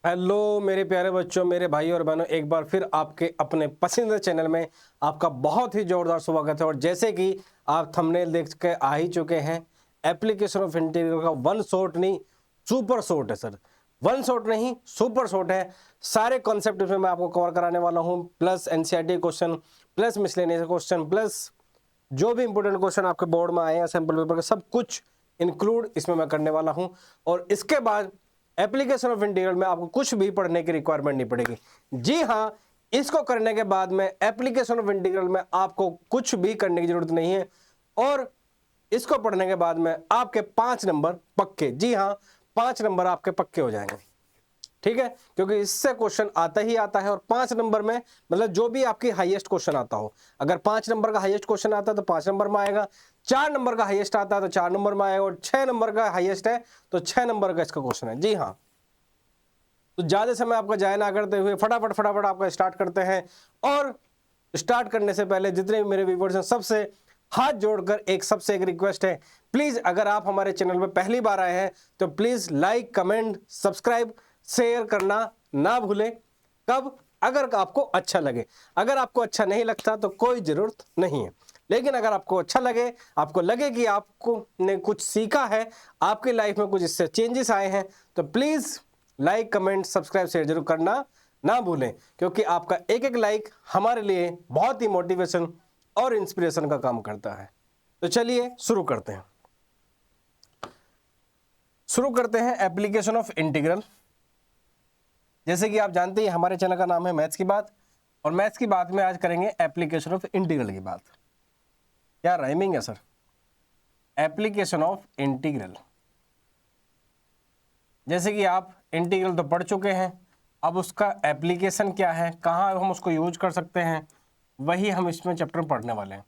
Hello मेरे प्यारे बच्चों, मेरे भाई और बहनों, एक बार फिर आपके अपने पसंदीदा चैनल में आपका बहुत ही जोरदार स्वागत है। और जैसे कि आप थंबनेल देख के आ ही चुके हैं, एप्लीकेशन ऑफ इंटीग्रल का वन शॉट नहीं सुपर शॉट है सर। वन शॉट नहीं सुपर शॉट है। सारे कॉन्सेप्ट इसमें मैं आपको कवर कराने वाला हूँ, plus NCERT question, plus miscellaneous question, plus जो भी इंपोर्टेंट क्वेश्चन आपके बोर्ड में आए हैं सैंपल पेपर के, सब कुछ इंक्लूड इसमें मैं करने वाला हूं। और इसके बाद एप्लीकेशन ऑफ इंटीग्रल में आपको कुछ भी पढ़ने की रिक्वायरमेंट नहीं पड़ेगी। जी हां, इसको करने के बाद में एप्लीकेशन ऑफ इंटीग्रल में आपको कुछ भी करने की जरूरत नहीं है। और इसको पढ़ने के बाद में आपके 5 नंबर पक्के, जी हां 5 नंबर आपके पक्के हो जाएंगे। ठीक है, क्योंकि इससे क्वेश्चन आता ही आता है। और 5 नंबर में मतलब जो भी आपकी हाईएस्ट क्वेश्चन आता हो, अगर 5 नंबर का हाईएस्ट क्वेश्चन आता है तो 5 नंबर में आएगा, 4 नंबर का हाईएस्ट आता है तो 4 नंबर में आएगा, और 6 नंबर का हाईएस्ट है तो 6 नंबर का इसका क्वेश्चन है। जी हाँ, तो ज्यादा समय आपका जाया ना करते हुए फटाफट फटाफट आपका स्टार्ट करते हैं। और स्टार्ट करने से पहले जितने भी मेरे व्यूअर्स हैं, सबसे हाथ जोड़कर सबसे एक रिक्वेस्ट है, प्लीज अगर आप हमारे चैनल में पहली बार आए हैं तो please like, comment, subscribe, share करना ना भूलें। कब? अगर आपको अच्छा लगे। अगर आपको अच्छा नहीं लगता तो कोई जरूरत नहीं है, लेकिन अगर आपको अच्छा लगे, आपको लगे कि आपको ने कुछ सीखा है, आपकी लाइफ में कुछ इससे चेंजेस आए हैं, तो please like, comment, subscribe, share जरूर करना ना भूलें। क्योंकि आपका एक एक लाइक हमारे लिए बहुत ही मोटिवेशन और इंस्पिरेशन का काम करता है। तो चलिए शुरू करते हैं। Application of integral. जैसे कि आप जानते हैं हमारे चैनल का नाम है मैथ्स की बात, और मैथ्स की बात में आज करेंगे एप्लीकेशन ऑफ इंटीग्रल की बात। क्या राइमिंग है सर? Application of integral. जैसे कि आप इंटीग्रल तो पढ़ चुके हैं, अब उसका एप्लीकेशन क्या है, कहाँ हम उसको यूज कर सकते हैं, वही हम इसमें चैप्टर पढ़ने वाले हैं।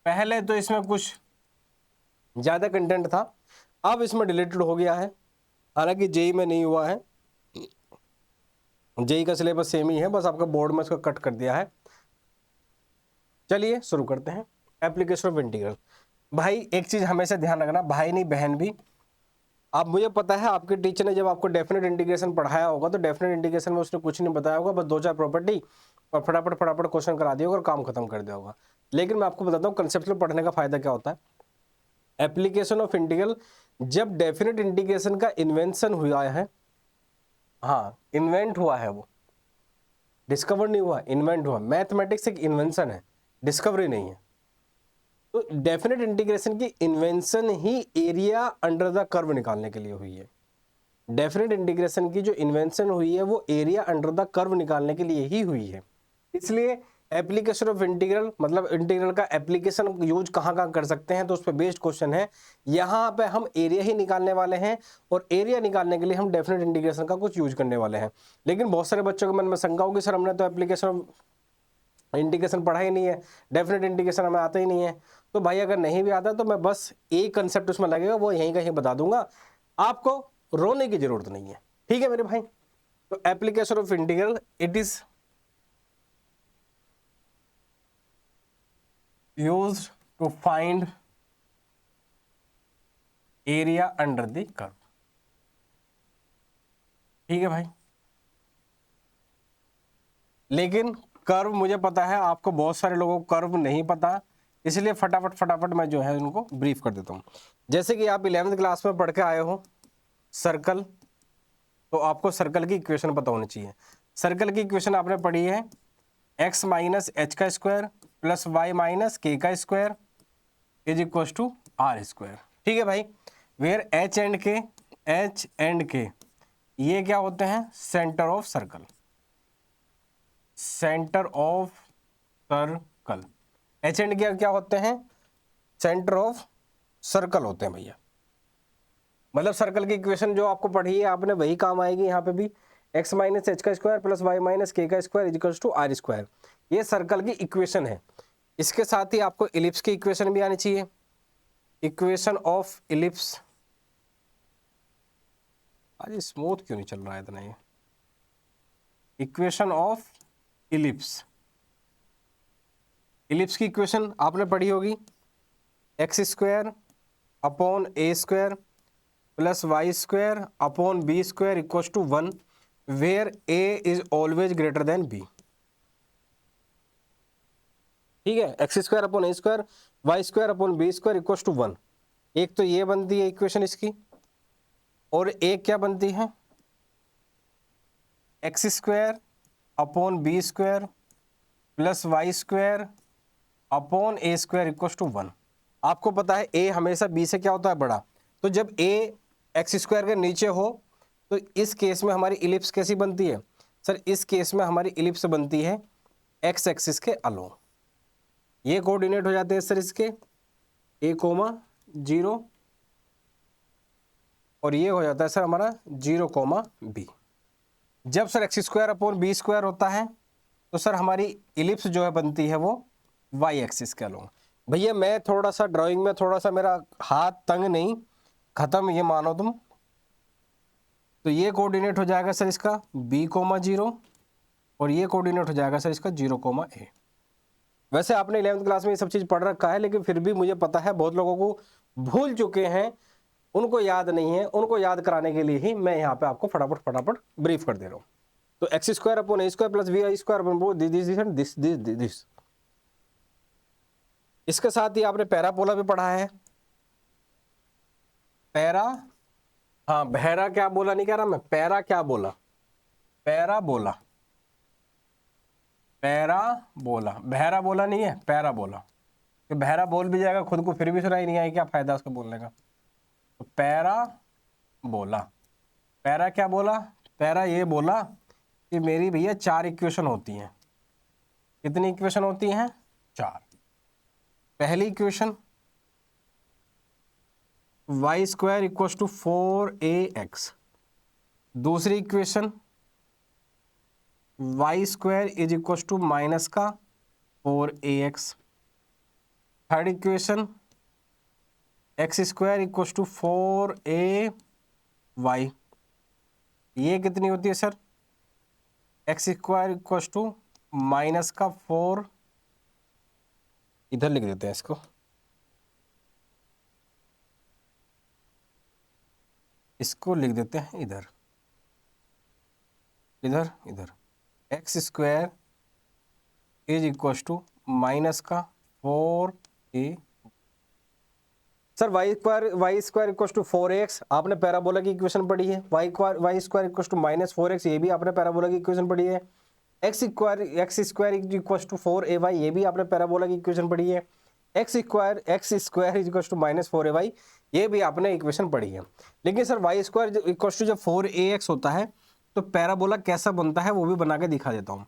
पहले तो इसमें कुछ ज़्यादा कंटेंट था, अब इसमें डिलीटेड हो गया है। हालांकि जेई में नहीं हुआ है, जेई का सिलेबस सेम ही है, बस आपका बोर्ड में इसको कट कर दिया है। चलिए शुरू करते हैं। Application of integral. भाई एक चीज़ हमेशा ध्यान रखना, भाई नहीं बहन भी। अब मुझे पता है आपके टीचर ने जब आपको डेफिनेट इंटीग्रेशन पढ़ाया होगा तो डेफिनेट इंटीग्रेशन में उसने कुछ नहीं बताया होगा, बस 2-4 प्रॉपर्टी और फटाफट फटाफट क्वेश्चन करा दिया होगा और काम खत्म कर दिया होगा। लेकिन मैं आपको बताता हूँ कंसेप्चुअल पढ़ने का फायदा क्या होता है। एप्लीकेशन ऑफ इंटीग्रल, जब डेफिनेट इंटीग्रेशन का इन्वेंशन हुआ है, हाँ इन्वेंट हुआ है, वो डिस्कवर नहीं हुआ, इन्वेंट हुआ। मैथमेटिक्स एक इन्वेंशन है, डिस्कवरी नहीं है। तो डेफिनेट इंटीग्रेशन की invention he area under the curve निकालने के लिए हुई है। डेफिनेट इंटीग्रेशन की जो इन्वेंशन हुई है वो एरिया अंडर द कर्व निकालने के लिए ही हुई है। इसलिए एप्लीकेशन ऑफ इंटीग्रल मतलब इंटीग्रल का एप्लीकेशन यूज कहाँ कहाँ कर सकते हैं, तो उस पर बेस्ड क्वेश्चन है। यहाँ पे हम एरिया ही निकालने वाले हैं, और एरिया निकालने के लिए हम डेफिनेट इंटीग्रेशन का कुछ यूज करने वाले हैं। लेकिन बहुत सारे बच्चों के मन में शंका होगी, सर हमने तो एप्लीकेशन ऑफ इंटीग्रेशन पढ़ा ही नहीं है, डेफिनेट इंटीग्रेशन हमें आता ही नहीं है। तो भाई अगर नहीं भी आता तो मैं बस एक कंसेप्ट उसमें लगेगा, वो यहीं कहीं बता दूंगा, आपको रोने की जरूरत नहीं है। ठीक है मेरे भाई। तो application of integral, it is used to find area under the curve. ठीक है भाई। लेकिन कर्व मुझे पता है, आपको बहुत सारे लोगों को कर्व नहीं पता, इसलिए फटाफट फटाफट मैं जो है उनको ब्रीफ कर देता हूं। जैसे कि आप 11वीं क्लास में पढ़ के आए हो सर्कल, तो आपको सर्कल की इक्वेशन पता होनी चाहिए। सर्कल की इक्वेशन आपने पढ़ी है, x माइनस एच का square plus y minus k का square is equal to r square. ठीक है भाई। वेयर एच एंड के ये क्या होते हैं? Centre of circle. Centre of circle, H and के क्या होते हैं? सेंटर ऑफ सर्कल होते हैं भैया। मतलब सर्कल की इक्वेशन जो आपको पढ़ी है आपने वही काम आएगी यहाँ पे भी। x माइनस एच का square plus y minus k का square is equal to r square, ये सर्कल की इक्वेशन है। इसके साथ ही आपको इलिप्स की इक्वेशन भी आनी चाहिए। इक्वेशन ऑफ इलिप्स, आज स्मूथ क्यों नहीं चल रहा है इतना ये? इक्वेशन ऑफ इलिप्स, इलिप्स की इक्वेशन आपने पढ़ी होगी, x square upon a square plus y square upon b square equal to 1। Where a is always greater than b. ठीक है, x square upon a square y square upon b square equal to 1। एक तो ये बनती है equation इसकी, और एक क्या बनती है, x square upon b square plus y square upon a square equal to 1। आपको पता है ए हमेशा बी से क्या होता है, बड़ा। तो जब ए एक्स स्क्वायर के नीचे हो तो इस केस में हमारी इलिप्स कैसी बनती है सर, इस केस में हमारी इलिप्स बनती है एक्स एक्सिस के अलोंग। ये कोऑर्डिनेट हो जाते हैं सर इसके a, 0, और ये हो जाता है सर हमारा 0, b। जब sir x square upon b square होता है तो सर हमारी इलिप्स जो है बनती है वो वाई एक्सिस के अलोंग। भैया मैं थोड़ा सा ड्राइंग में थोड़ा सा मेरा हाथ तंग नहीं, खत्म, ये मानो तुम। तो ये कोऑर्डिनेट हो जाएगा सर इसका b, 0, और ये कोऑर्डिनेट हो जाएगा सर इसका 0, a। वैसे आपने 11वीं क्लास में ये सब चीज़ पढ़ रखा है, लेकिन फिर भी मुझे पता है बहुत लोगों को भूल चुके हैं, उनको याद नहीं है। उनको याद कराने के लिए ही मैं यहाँ पे आपको फटाफट ब्रीफ कर दे रहा हूँ। तो x square upon a square plus y square upon this. इसके साथ ही आपने पैराबोला भी पढ़ा है। पैरा, हाँ बहरा क्या बोला नहीं कह रहा मैं, पैरा क्या बोला, पैराबोला, पैराबोला, बहरा बोला नहीं है, पैराबोला। कि बहरा बोल भी जाएगा खुद को फिर भी सुनाई नहीं आएगी, क्या फायदा उसको बोलने का। तो पैरा बोला, पैरा क्या बोला, पैरा ये बोला कि मेरी भैया 4 इक्वेशन होती हैं। कितनी इक्वेशन होती हैं, 4। पहली equation y square equal to 4ax। दूसरी equation y square is equal to minus का 4ax। Third equation x square equal to 4ay। ये कितनी होती है sir, x square equal to minus का 4, इधर लिख देते हैं इसको, इसको लिख देते हैं इधर, इधर इधर, x square is equal to minus का 4a। Sir y square equal to 4x आपने पैराबोला की इक्वेशन पढ़ी है। Y square equal to minus 4x ये भी आपने पैराबोला की इक्वेशन पढ़ी है। X square equal to 4ay ये भी आपने पैराबोला की इक्वेशन पढ़ी है। X square equal to minus 4ay ये भी आपने इक्वेशन पढ़ी है। लेकिन sir y square equal to जब 4ax होता है तो पैराबोला कैसा बनता है वो भी बना के दिखा देता हूँ।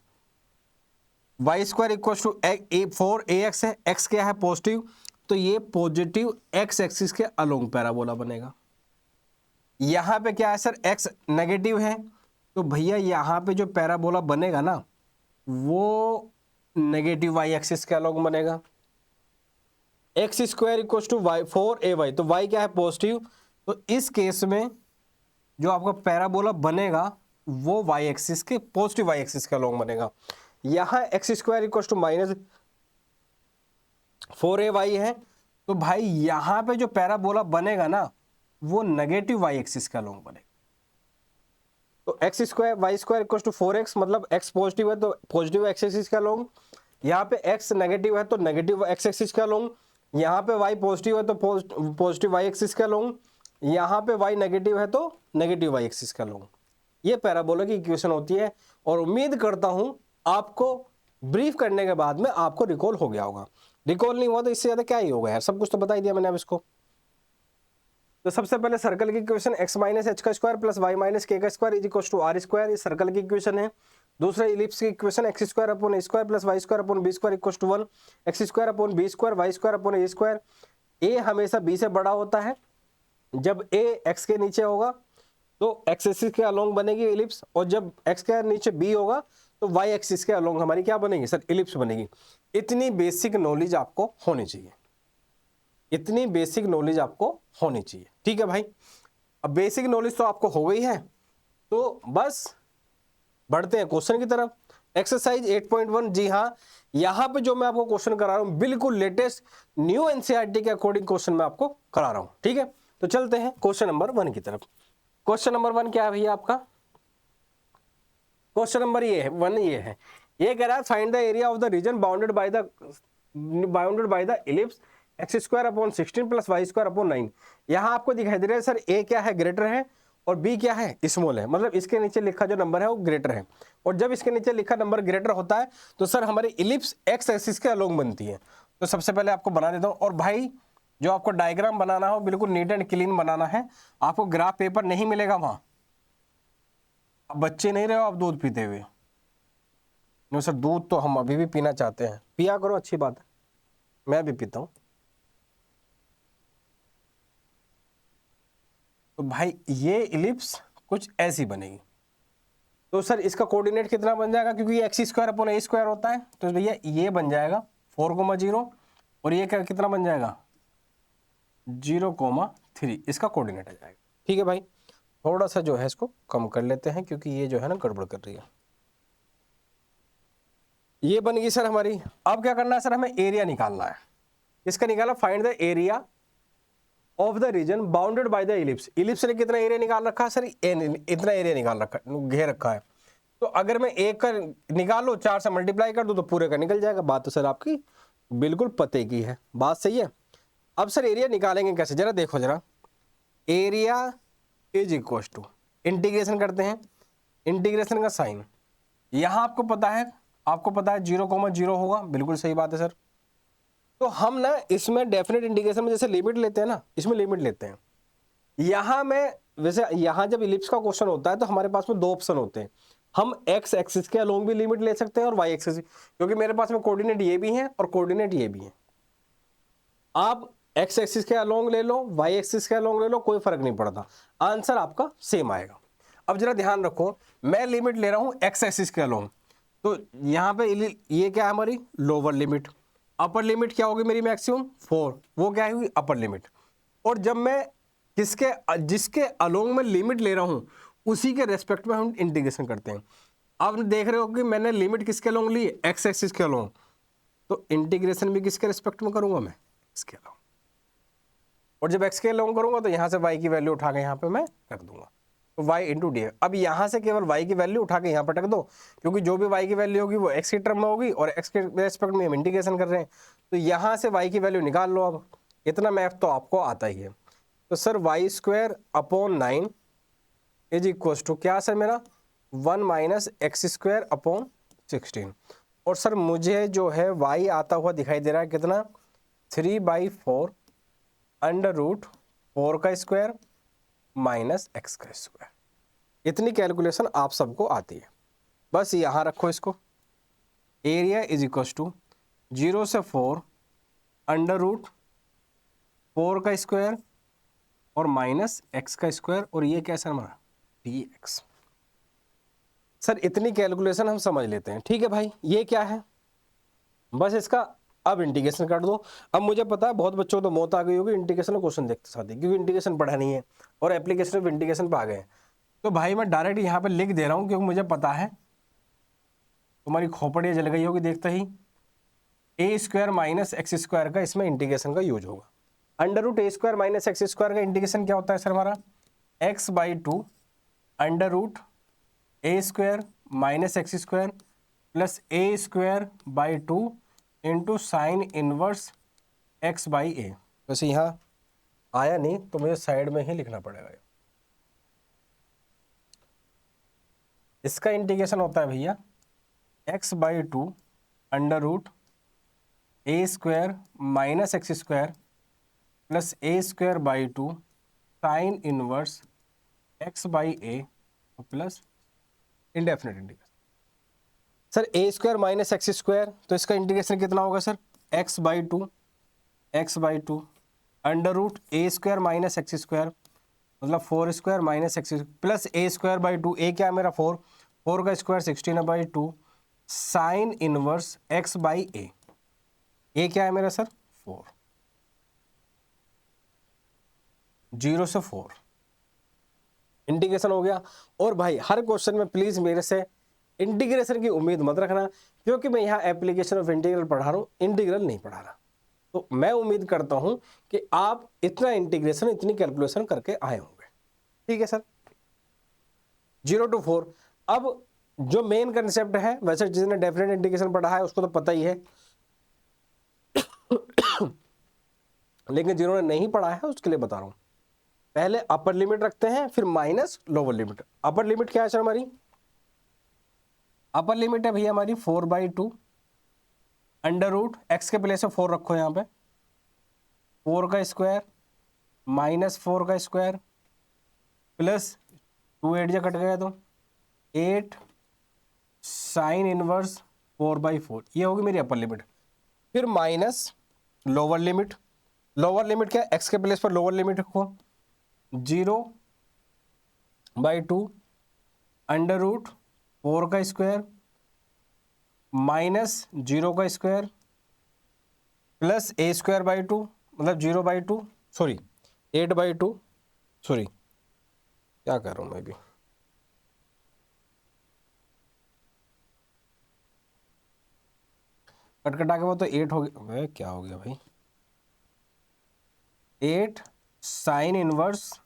Y square equal to 4ax है, एक्स क्या है पॉजिटिव, तो ये पॉजिटिव एक्स एक्सिस के अलोंग पैराबोला बनेगा। यहां पे क्या है सर, एक्स नेगेटिव है, तो भैया यहां पे जो पैराबोला बनेगा ना वो नेगेटिव वाई एक्सिस के अलोंग बनेगा। X square equal to 4ay, तो वाई क्या है पॉजिटिव, तो इस केस में जो आपका पैराबोला बनेगा वो वाई एक्सिस के पॉजिटिव वाई एक्सिस के अलोंग बनेगा। यहां x square equal to minus 4ay है, तो भाई यहां पे जो पैराबोला बनेगा ना वो नेगेटिव वाई एक्सिस का अलोंग बनेगा। तो x square y square equal to 4x, मतलब x पॉजिटिव है तो पॉजिटिव एक्स एक्सिस का अलोंग, यहाँ पे x नेगेटिव है तो नेगेटिव एक्स एक्सिस का अलोंग, यहाँ पे y पॉजिटिव है तो पॉजिटिव वाई एक्सिस का अलोंग, यहाँ पे y नेगेटिव है तो नेगेटिव वाई एक्सिस का अलोंग। ये पैराबोला की इक्वेशन होती है, और उम्मीद करता हूं आपको ब्रीफ करने के बाद में आपको रिकॉल हो गया होगा। रिकॉल नहीं हुआ तो इससे ज्यादा क्या ही होगा यार, सब कुछ तो बता ही दिया मैंने अब इसको। तो सबसे पहले सर्कल की इक्वेशन x माइनस एच का square plus y minus k का square is equal to r square, ये सर्कल की इक्वेशन है। दूसरा इलिप्स की equation x square upon a square plus y square upon b square equal to 1, x square upon b square y square upon a square. A हमेशा b से बड़ा होता है, जब ए एक्स के नीचे होगा तो एक्स एक्सिस के अलोंग बनेगी इलिप्स, और जब एक्स के नीचे बी होगा तो वाई एक्सिस के अलोंग हमारी क्या बनेगी सर, इलिप्स बनेगी। इतनी बेसिक नॉलेज आपको होनी चाहिए, इतनी बेसिक नॉलेज आपको होनी चाहिए, ठीक है भाई। अब बेसिक नॉलेज तो आपको हो गई है, तो बस बढ़ते हैं क्वेश्चन की तरफ। एक्सरसाइज 8.1, जी हाँ, यहां पे जो मैं आपको क्वेश्चन करा रहा हूं बिल्कुल लेटेस्ट न्यू एनसीईआरटी के अकॉर्डिंग क्वेश्चन मैं आपको करा रहा हूं, ठीक है। तो चलते हैं क्वेश्चन नंबर 1 की तरफ। क्वेश्चन नंबर 1 क्या है भैया आपका, क्वेश्चन नंबर ये है 1, ये कह रहा है find the area of the region bounded by the ellipse x square upon 16 plus y square upon 9। यहाँ आपको दिखाई दे रहा है सर ए क्या है, ग्रेटर है, और बी क्या है, स्मॉल है, मतलब इसके नीचे लिखा जो नंबर है वो ग्रेटर है। और जब इसके नीचे लिखा नंबर ग्रेटर होता है तो सर हमारी इलिप्स एक्स एक्सिस के अलोंग बनती है। तो सबसे पहले आपको बना देता हूँ। और भाई जो आपको डायग्राम बनाना हो बिल्कुल नीट एंड क्लीन बनाना है, आपको ग्राफ पेपर नहीं मिलेगा वहां। अब बच्चे नहीं रहे हो आप दूध पीते हुए। नो सर दूध तो हम अभी भी पीना चाहते हैं, पिया करो, अच्छी बात है, मैं भी पीता हूं। तो भाई ये इलिप्स कुछ ऐसी बनेगी। तो सर इसका कोऑर्डिनेट कितना बन जाएगा, क्योंकि ये x square upon a square होता है, तो भैया ये बन जाएगा 4,0 और ये क्या कितना बन जाएगा 0,3, इसका कोऑर्डिनेट आ जाएगा। ठीक है भाई, थोड़ा सा जो है इसको कम कर लेते हैं क्योंकि ये जो है ना गड़बड़ कर रही है। ये बन गई सर हमारी। अब क्या करना है सर, हमें एरिया निकालना है। इसका निकाला, find the area of the region bounded by the ellipse. Ellipse ने कितना एरिया निकाल रखा है सर, इतना एरिया निकाल रखा है, घेर रखा है। तो अगर मैं एक का निकाल लो 4 से मल्टीप्लाई कर दूं तो पूरे का निकल जाएगा। बात तो सर आपकी बिल्कुल पते की है, बात सही है। अब सर एरिया निकालेंगे कैसे, जरा देखो जरा। Area is equal to, integration करते हैं, इंटीग्रेशन का साइन यहां आपको पता है 0,0 होगा, बिल्कुल सही बात है सर। तो हम ना इसमें डेफिनेट इंटीग्रेशन में जैसे लिमिट लेते हैं ना, इसमें लिमिट लेते हैं। यहां में वैसे यहां जब इलिप्स का क्वेश्चन होता है तो हमारे पास में 2 ऑप्शन होते हैं, हम एक्स एक्सिस के अलोंग भी लिमिट ले सकते हैं और वाई एक्सिस, क्योंकि मेरे पास में कोऑर्डिनेट ये भी है और कोऑर्डिनेट ये भी है। आप एक्स एक्सिस के अलोंग ले लो, वाई एक्सिस के अलोंग ले लो, कोई फर्क नहीं पड़ता, आंसर आपका सेम आएगा। अब जरा ध्यान रखो, मैं लिमिट ले रहा हूं एक्स एक्सिस के अलोंग, तो यहां पे ये क्या है हमारी लोअर लिमिट, अपर लिमिट क्या होगी मेरी मैक्सिमम 4, वो क्या हुई अपर लिमिट। और जब मैं जिसके अलोंग में लिमिट ले रहा हूं उसी के रेस्पेक्ट में हम इंटीग्रेशन करते हैं। अब देख रहे हो कि मैंने लिमिट किसके अलोंग ली, एक्स एक्सिस के अलोंग, तो इंटीग्रेशन भी किसके रेस्पेक्ट में करूंगा मैं, इसके अलोंग। और जब एक्स के अलोंग करूंगा तो यहां से वाई की वैल्यू उठा के यहां पे मैं रख दूंगा, तो y इंटू डी। अब यहां से केवल y की वैल्यू उठा के यहां पर रख दो, क्योंकि जो भी y की वैल्यू होगी वो x की टर्म में होगी और x के रेस्पेक्ट में हम इंटीग्रेशन कर रहे हैं, तो यहां से y की वैल्यू निकाल लो। अब इतना मैथ तो आपको आता ही है। तो sir y square upon 9 is equal to क्या सर मेरा 1 माइनस एक्स स्क्वायर अपॉन 16। और सर मुझे जो है y आता हुआ दिखाई दे रहा है कितना 3/4 अंडर रूट 4 का स्क्वायर माइनस एक्स का स्क्वायर। इतनी कैलकुलेशन आप सबको आती है, बस यहां रखो इसको। एरिया इज इक्वल टू 0 से 4 अंडर रूट 4 का स्क्वायर और माइनस एक्स का स्क्वायर, और ये क्या सर हमारा dx। सर इतनी कैलकुलेशन हम समझ लेते हैं, ठीक है भाई। ये क्या है, बस इसका अब इंटीग्रेशन कर दो। अब मुझे पता है बहुत बच्चों को तो मौत आ गई होगी इंटीग्रेशन क्वेश्चन देखते साथ ही, क्योंकि इंटीग्रेशन पढ़ा नहीं है और एप्लीकेशन ऑफ इंटीग्रेशन पे आ गए। तो भाई मैं डायरेक्ट यहाँ पे लिख दे रहा हूँ क्योंकि मुझे पता है तुम्हारी खोपड़ियाँ जल गई होगी देखते ही। A square minus x square का इसमें इंटीग्रेशन का यूज होगा। Under root a square minus x square का इंटीग्रेशन क्या होता है सर हमारा x/2 under root a square minus x square plus a square by 2 into sine inverse x/a। वैसे यहाँ आया नहीं तो मुझे साइड में ही लिखना पड़ेगा। इसका इंटीग्रेशन होता है भैया x/2 under root a square minus x square plus a square by 2 sine inverse x/a plus indefinite integration. Sir a square minus x square, तो इसका इंटीग्रेशन कितना होगा sir x/2 under root a square minus x square मतलब 4 square minus x plus a square by 2, a क्या है मेरा 4 का square 16/2 sign inverse x/a। ए क्या है मेरा सर 4, 0 से 4 इंटीग्रेशन हो गया। और भाई हर क्वेश्चन में प्लीज मेरे से इंटीग्रेशन की उम्मीद मत रखना, क्योंकि मैं यहाँ एप्लीकेशन ऑफ इंटीग्रल पढ़ा रहा हूँ, इंटीग्रल नहीं पढ़ा रहा। तो मैं उम्मीद करता हूं कि आप इतना इंटीग्रेशन इतनी कैलकुलेशन करके आए होंगे। ठीक है सर, 0 to 4। अब जो मेन कंसेप्ट है, वैसे जिसने डेफिनेट इंटीग्रेशन पढ़ा है उसको तो पता ही है, लेकिन जिन्होंने नहीं पढ़ा है उसके लिए बता रहा हूं। पहले अपर लिमिट रखते हैं, फिर minus lower limit. Upper limit क्या है सर हमारी? अपर लिमिट है भैया हमारी 4/2 अंडर रूट एक्स के प्लेस में 4 रखो यहाँ पे, 4 का स्क्वायर माइनस 4 का स्क्वायर प्लस 2 8 जो कट गया तो 8 साइन इनवर्स 4/4, ये होगी मेरी अपर लिमिट। फिर minus lower limit. Lower limit क्या है? एक्स के प्लेस पर लोअर लिमिट रखो, 0/2 अंडर रूट 4 का स्क्वायर माइनस 0 का स्क्वायर प्लस a²/2 मतलब 0/2 सॉरी 8/2 सॉरी क्या कर रहा हूं मैं भी, कटकटा के वो तो 8 हो गया, क्या हो गया भाई, 8 साइन इनवर्स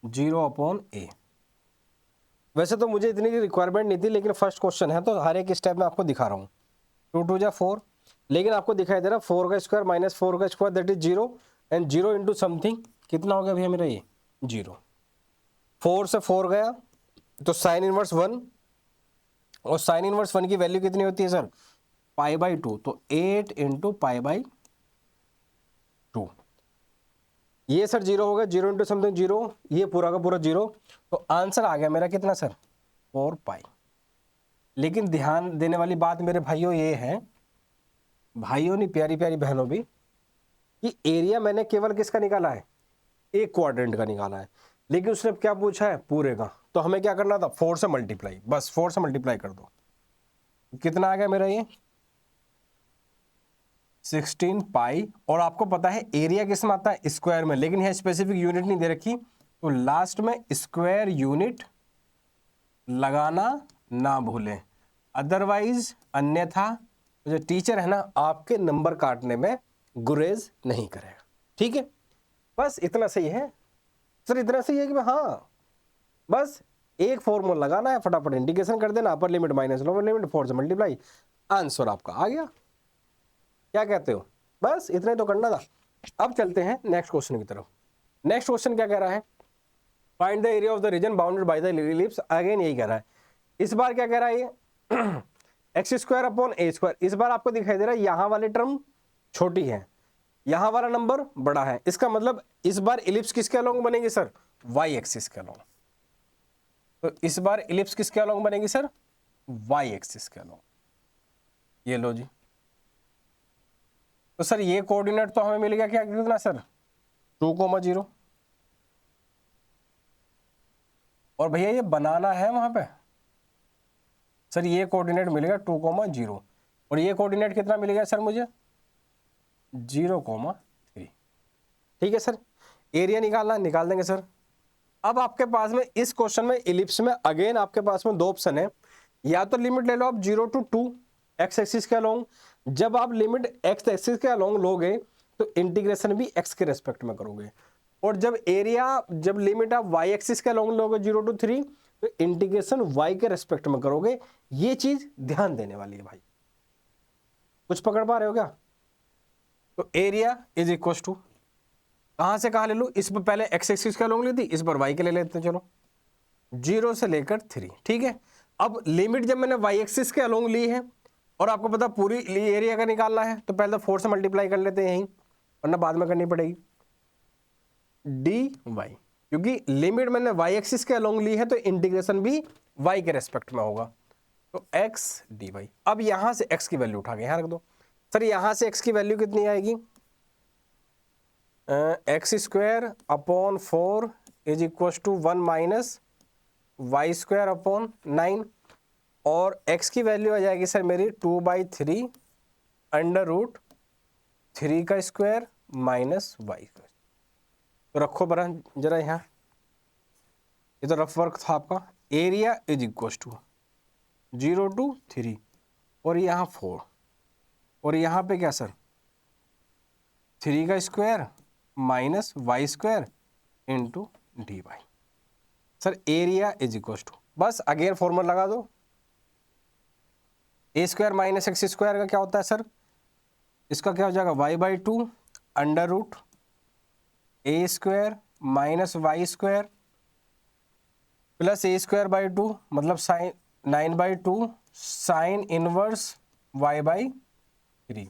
0/a। वैसे तो मुझे इतनी रिक्वायरमेंट नहीं थी, लेकिन फर्स्ट क्वेश्चन है तो हर एक स्टेप में आपको दिखा रहा हूँ। 2 2 जा 4, लेकिन आपको दिखाई दे रहा 4 का स्क्वायर माइनस 4 का square that is 0 and 0 into something कितना हो गया भैया मेरा ये 0। 4 से 4 गया तो साइन इनवर्स 1, और साइन इनवर्स 1 की वैल्यू कितनी होती है सर? π/2, तो 8 इंटू π/2। ये सर 0 होगा, 0 इंटू समथिंग 0, ये पूरा का पूरा 0, तो आंसर आ गया मेरा कितना सर? 4π। लेकिन ध्यान देने वाली बात मेरे भाइयों ये है, भाइयों नहीं प्यारी प्यारी बहनों भी, कि एरिया मैंने केवल किसका निकाला है? एक क्वाड्रेंट का निकाला है, लेकिन उसने क्या पूछा है? पूरे का। तो हमें क्या करना था? 4 से मल्टीप्लाई, बस 4 से मल्टीप्लाई कर दो। कितना आ गया मेरा ये? 16π। और आपको पता है एरिया किस में आता है? स्क्वायर में, लेकिन यह स्पेसिफिक यूनिट नहीं दे रखी, तो लास्ट में स्क्वायर यूनिट लगाना ना भूलें, अदरवाइज अन्यथा जो टीचर है ना आपके नंबर काटने में गुरेज नहीं करेगा। ठीक है, बस इतना सही है सर, इतना सही है कि हाँ बस एक फॉर्मूला लगाना है, फटाफट इंटीग्रेशन कर देना, upper limit minus lower limit 4 से मल्टीप्लाई, आंसर आपका आ गया। क्या कहते हो? बस इतना ही तो करना था। अब चलते हैं नेक्स्ट क्वेश्चन की तरफ। नेक्स्ट क्वेश्चन क्या कह रहा है? Find the area of the region bounded by the ellipse. Again यही कह रहा है। इस बार क्या कह रहा है ये? x² / a²। इस बार आपको दिखाई दे रहा है यहां वाली टर्म छोटी है, यहां वाला नंबर बड़ा है। इसका मतलब इस बार इलिप्स किसके अलोंग बनेगी सर? वाई एक्सिस के अलोंग। तो इस बार इलिप्स किसके अलोंग बनेगी सर? वाई एक्सिस के अलोंग। ये लो जी। तो सर ये कोऑर्डिनेट तो हमें मिल गया क्या कितना सर? 2,0। और भैया ये बनाना है वहां पे सर, ये कोऑर्डिनेट मिल गया 2,0, और ये कोऑर्डिनेट कितना मिल गया सर मुझे? 0,3। ठीक है सर, एरिया निकालना, निकाल देंगे सर। अब आपके पास में इस क्वेश्चन में इलिप्स में अगेन आपके पास में दो ऑप्शन है, या तो लिमिट ले लो आप 0 to 2 एक्स एक्सिस के अलोंग। जब आप लिमिट एक्स एक्सिस के अलोंग लोगे तो इंटीग्रेशन भी एक्स के रेस्पेक्ट में करोगे, और जब लिमिट आप वाई एक्सिस के अलोंग लोगे 0 to 3 तो इंटीग्रेशन वाई के रेस्पेक्ट में करोगे। ये चीज ध्यान देने वाली है भाई। कुछ पकड़ पा रहे हो क्या? तो एरिया इज इक्वल टू कहां से कहां ले लो? इस पर पहले एक्स एक्सिस के अलोंग ली थी, इस पर वाई के ले लेते हैं। चलो 0 से लेकर 3। ठीक है, अब लिमिट जब मैंने वाई एक्सिस के अलोंग ली है और आपको पता पूरी एरिया का निकालना है, तो पहले 4 से मल्टीप्लाई कर लेते हैं यहीं, वरना बाद में करनी पड़ेगी डी वाई, क्योंकि लिमिट मैंने वाई एक्सिस के अलोंग ली है तो इंटीग्रेशन भी वाई के रेस्पेक्ट में होगा, तो एक्स डी वाई। अब यहां से एक्स की वैल्यू उठा के यहां रख दो सर। यहां से एक्स की वैल्यू कितनी आएगी? x² / 4 is equal to 1 minus y² / 9, और x की वैल्यू आ जाएगी सर मेरी 2/3 अंडर रूट 3 का स्क्वायर माइनस y²। तो रखो बरा जरा यहाँ, ये तो रफ वर्क था आपका। Area is equal to 0 to 3 और यहाँ 4, और यहाँ पे क्या सर? 3 का square minus y² into d y. Sir area is equal to बस अगेन फॉर्मूला लगा दो, a square minus x square का क्या होता है सर, इसका क्या हो जाएगा y/2 under root a square minus y square plus a square by 2 मतलब साइन 9/2 साइन इनवर्स y/3।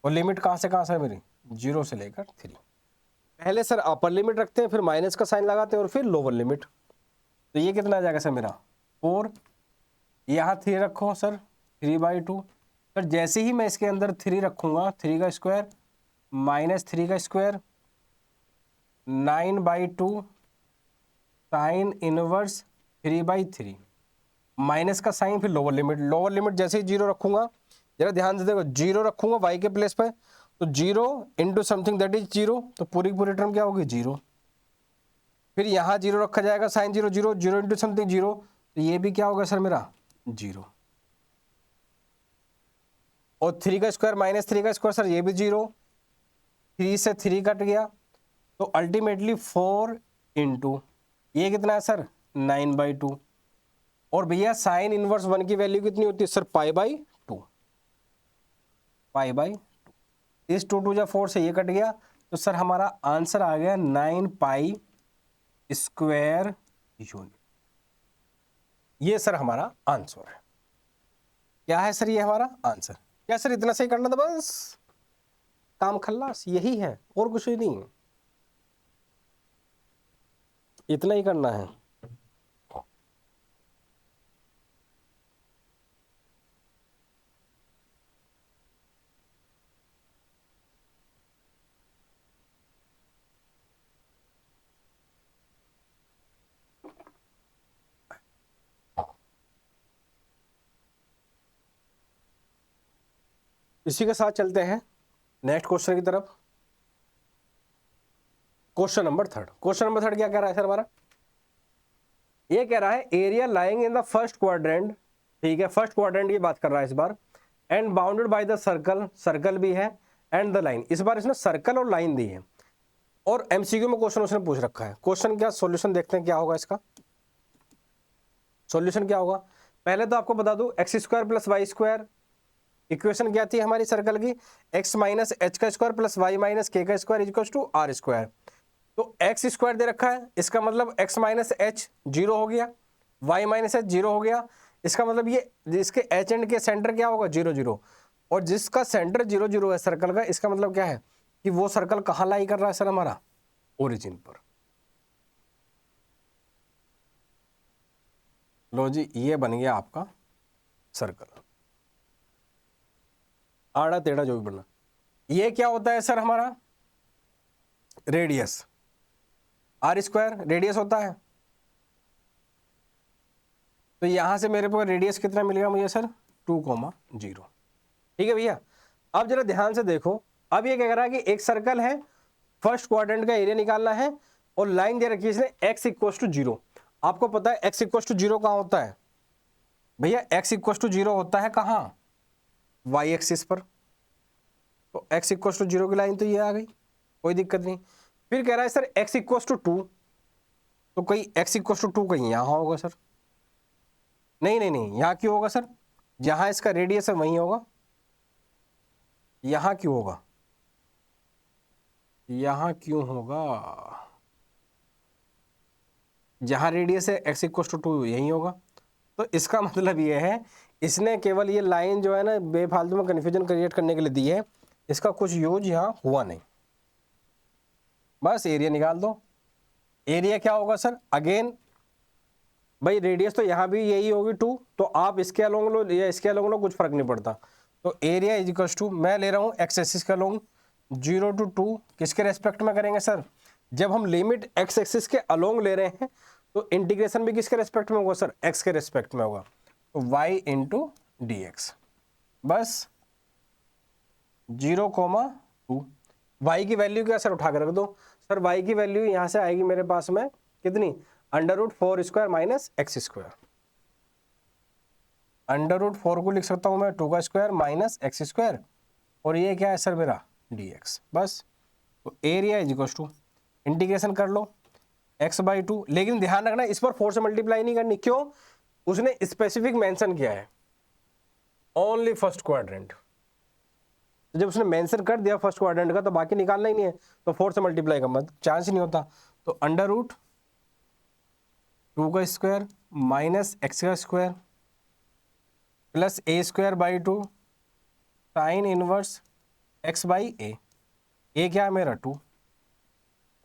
और लिमिट कहाँ से कहाँ से मेरी, 0 से लेकर 3। पहले सर अपर लिमिट रखते हैं, फिर माइनस का साइन लगाते हैं और फिर लोअर लिमिट। तो ये कितना आ जाएगा सर मेरा 4, यहाँ 3 रखो सर 3/2। सर जैसे ही मैं इसके अंदर 3 रखूँगा, 3 का स्क्वायर माइनस 3 का स्क्वायर 9/2 साइन इनवर्स 3/3 माइनस का साइन, फिर लोअर लिमिट जैसे ही 0 रखूँगा, जरा ध्यान से देखो, 0 रखूँगा y के प्लेस पे, तो 0 इंटू समथिंग दैट इज 0, तो पूरी की पूरी टर्म क्या होगी 0। फिर यहाँ 0 रखा जाएगा साइन 0 0 0 इंटू समथिंग 0, तो ये भी क्या होगा सर मेरा 0। और 3 का स्क्वायर माइनस 3 का स्क्वायर सर ये भी 0, 3 से 3 कट गया, तो अल्टीमेटली 4 इंटू ये कितना है सर 9/2। और भैया साइन इनवर्स 1 की वैल्यू कितनी होती है सर π/2, π/2। इस 2 2 4 से ये कट गया, तो सर हमारा आंसर आ गया 9π स्क्वायर यूनिट। ये सर हमारा आंसर है। क्या है सर ये हमारा आंसर? क्या सर इतना सही करना था बस, काम खल्लास, यही है और कुछ ही नहीं है, इतना ही करना है। इसी के साथ चलते हैं नेक्स्ट क्वेश्चन की तरफ। क्वेश्चन नंबर थर्ड क्या कह रहा है सर हमारा, ये कह रहा है area lying in the first quadrant, ठीक है, फर्स्ट क्वाड्रेंट की बात कर रहा है इस बार, and bounded by the circle, circle भी है, एंड द लाइन, इस बार इसने सर्कल और लाइन दी है। और एमसीक्यू में क्वेश्चन उसने पूछ रखा है। क्वेश्चन क्या, सॉल्यूशन देखते हैं क्या होगा इसका। सॉल्यूशन क्या होगा, पहले तो आपको बता दूं x square plus y square, equation क्या थी हमारी सर्कल की, एक्स माइनस एच का square plus y minus k का square equal to r square. तो एक्स स्क्वायर दे रखा है, इसका मतलब एक्स माइनस एच 0 हो गया, वाई माइनस एच 0 हो गया, इसका मतलब ये इसके एच एंड के सेंटर क्या होगा 0 0, और जिसका सेंटर 0 0 है सर्कल का, इसका मतलब क्या है कि वो सर्कल कहाँ लाई कर रहा है सर हमारा, ओरिजिन पर। लो जी ये बन गया आपका सर्कल, आड़ा टेढ़ा जो भी बनना। ये क्या होता है सर हमारा रेडियस, आर स्क्वायर रेडियस होता है। तो यहां से मेरे को रेडियस कितना मिलेगा मुझे सर 2,0, ठीक है भैया। अब जरा ध्यान से देखो, अब ये कह रहा है कि एक सर्कल है, फर्स्ट क्वाड्रेंट का एरिया निकालना है, और लाइन दे रखी है इसने x इक्वल टू 0। आपको पता है x इक्वल टू 0 कहाँ होता है भैया, x इक्वल टू 0 होता है कहाँ, y एक्सिस पर। तो x इक्वल टू 0 की लाइन तो ये आ गई, कोई दिक्कत नहीं। फिर कह रहा है सर x इक्वल टू 2, तो कहीं x इक्वल टू 2 कहीं यहाँ होगा सर, नहीं नहीं नहीं, यहाँ क्यों होगा सर, जहां इसका रेडियस है वहीं होगा। यहां क्यों होगा, यहां क्यों होगा, जहां रेडियस है x इक्वल टू 2 यहीं होगा। तो इसका मतलब ये है इसने केवल ये लाइन जो है ना बेफालतू में कन्फ्यूजन क्रिएट करने के लिए दी है, इसका कुछ यूज यहाँ हुआ नहीं। बस एरिया निकाल दो। एरिया क्या होगा सर, अगेन भाई रेडियस तो यहाँ भी यही होगी 2, तो आप इसके अलोंग लो या इसके अलोंग लो, कुछ फर्क नहीं पड़ता। तो एरिया इज इक्वल टू, मैं ले रहा हूँ एक्स एक्सिस के अलोंग 0 to 2, किसके रेस्पेक्ट में करेंगे सर, जब हम लिमिट एक्स एक्सिस के अलोंग ले रहे हैं तो इंटीग्रेशन भी किसके रेस्पेक्ट में होगा सर, एक्स के रेस्पेक्ट में होगा, तो y इंटू डी एक्स। बस 0,2, y की वैल्यू क्या सर उठा के रख दो। सर y की वैल्यू यहाँ से आएगी मेरे पास में कितनी, √4 स्क्वायर माइनस एक्स स्क्वायर। √4 को लिख सकता हूँ मैं 2 का स्क्वायर माइनस एक्स स्क्वायर, और ये क्या है सर मेरा dx। बस तो area is equal to, integration कर लो, x/2, लेकिन ध्यान रखना इस पर 4 से मल्टीप्लाई नहीं करनी। क्यों? उसने स्पेसिफिक मेंशन किया है ओनली फर्स्ट क्वाड्रेंट। जब उसने मेंशन कर दिया फर्स्ट क्वाड्रेंट का तो बाकी निकालना ही नहीं है, तो 4 से मल्टीप्लाई का मतलब चांस ही नहीं होता। तो √2 का स्क्वायर माइनस x का square plus a²/2 sign inverse x/a। ए क्या है मेरा 2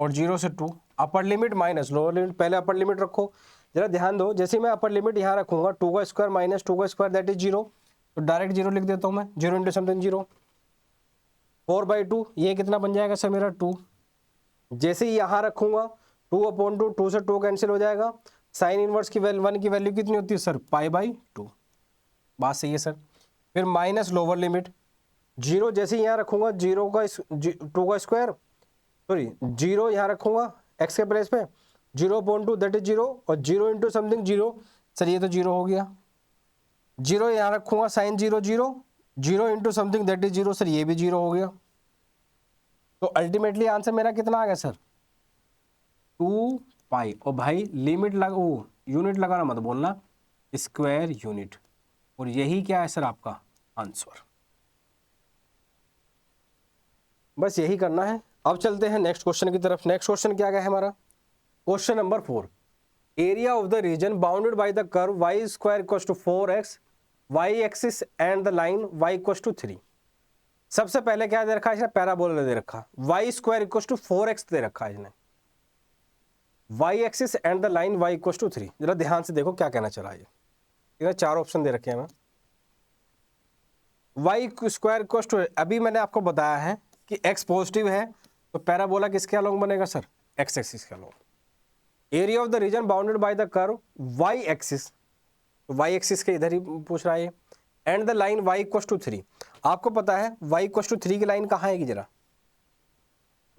और 0 से 2, upper limit minus lower limit. पहले अपर लिमिट रखो, जरा ध्यान दो। जैसे मैं अपर लिमिट यहाँ रखूंगा 2 का स्क्वायर माइनस 2 का स्क्वायर दैट इज 0, तो डायरेक्ट 0 लिख देता हूँ मैं, 0 इंटू समथिंग 0। 4/2 ये कितना बन जाएगा सर मेरा 2। जैसे ही यहाँ रखूंगा 2/2, 2 से 2 कैंसिल हो जाएगा। साइन इनवर्स की वैल्यू 1 की वैल्यू कितनी होती है सर? π/2। बात सही है सर। फिर माइनस लोअर लिमिट 0, जैसे ही यहाँ रखूंगा 2 का स्क्वायर, सॉरी 0 यहाँ रखूंगा x के प्लेस पे, 0/2 दैट इज 0 और 0 इंटू समथिंग 0, सर ये तो 0 हो गया। 0 यहाँ रखूंगा sine 0 0, 0 into something that is 0, sir ये भी 0 हो गया। तो अल्टीमेटली आंसर मेरा कितना आ गया सर? 2π। और भाई लिमिट लगाओ, यूनिट लगाना मत बोलना, स्क्वायर यूनिट। और यही क्या है सर आपका आंसर। बस यही करना है। अब चलते हैं नेक्स्ट क्वेश्चन की तरफ। नेक्स्ट क्वेश्चन क्या गया है हमारा? Question number 4, area of the region bounded by the curve y² = 4x, y axis and the line y = 3। सबसे पहले क्या दे रखा है इसने? पैराबोला दे रखा, y² = 4x दे रखा है इसने, y axis and the line y = 3। जरा ध्यान से देखो क्या कहना चला है। इधर 4 ऑप्शन दे रखे हैं। y², अभी मैंने आपको बताया है कि x पॉजिटिव है तो पैराबोला किसके अलोंग बनेगा सर? x एक्सिस के along. Area of the region bounded by the curve y axis, तो y एक्सिस के इधर ही पूछ रहा है, एंड द लाइन y = 3। आपको पता है y = 3 की लाइन कहाँ आएगी? जरा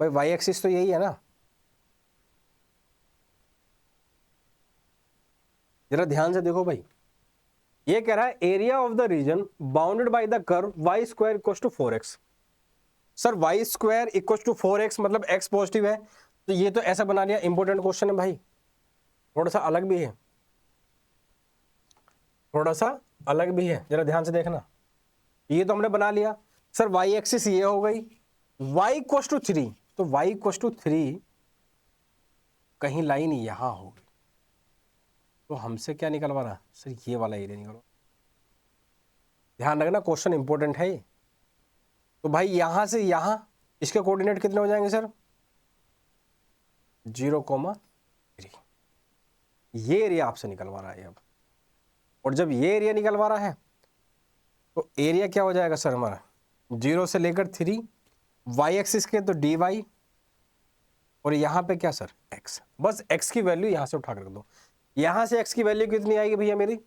भाई y एक्सिस तो यही है ना, जरा ध्यान से देखो भाई। ये कह रहा है area of the region bounded by the curve y² = 4x। Sir y² = 4x मतलब x पॉजिटिव है, तो ये तो ऐसा बना लिया। इंपॉर्टेंट क्वेश्चन है भाई, थोड़ा सा अलग भी है, थोड़ा सा अलग भी है, जरा ध्यान से देखना। ये तो हमने बना लिया सर, y एक्सिस ये हो गई, y = 3, तो y = 3 कहीं लाइन यहां होगी, तो हमसे क्या निकलवाना सर? ये वाला एरिया निकलवा। ध्यान रखना क्वेश्चन इंपॉर्टेंट है ये। तो भाई यहां से यहां इसके कोऑर्डिनेट कितने हो जाएंगे सर? 0,3। ये एरिया आपसे निकलवा रहा है अब। और जब ये एरिया निकलवा रहा है तो एरिया क्या हो जाएगा सर हमारा? 0 से लेकर 3, y एक्सिस के तो dy, और यहाँ पे क्या सर? x। बस x की वैल्यू यहाँ से उठा कर रख दो। यहाँ से x की वैल्यू कितनी आएगी भैया मेरी?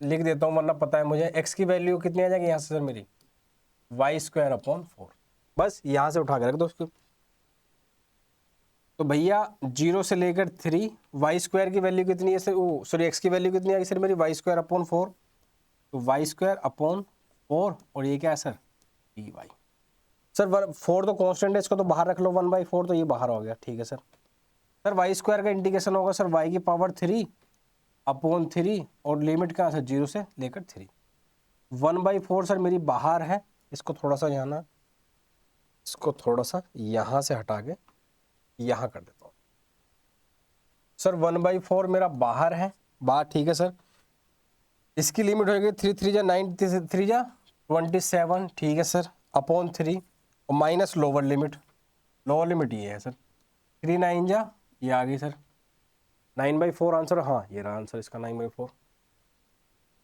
लिख देता हूँ वरना पता है मुझे। x की वैल्यू कितनी आ जाएगी यहाँ से सर मेरी? y²/4। बस यहाँ से उठा कर रख दो उसको। तो भैया 0 से लेकर 3, y² की वैल्यू कितनी है सर? सॉरी x की वैल्यू कितनी आएगी सर मेरी? y²/4। तो y²/4 और ये क्या है सर? dy। सर 4 तो कांस्टेंट है, इसको तो बाहर रख लो, 1/4 तो ये बाहर हो गया, ठीक है सर। सर y² का इंटीग्रेशन होगा सर y की पावर 3/3 और लिमिट क्या है सर? 0 से लेकर 3। 1/4 सर मेरी बाहर है, इसको थोड़ा सा यहाँ, इसको थोड़ा सा यहाँ से हटा के यहाँ कर देता हूँ सर। 1/4 मेरा बाहर है, बात ठीक है सर। इसकी लिमिट होगी 3 3 जा 9, 3 जा 27, ठीक है सर, /3 और minus lower limit. Lower limit ये है सर, 3 9 जा, ये आ गई सर 9/4 आंसर। हाँ ये रहा आंसर इसका 9/4।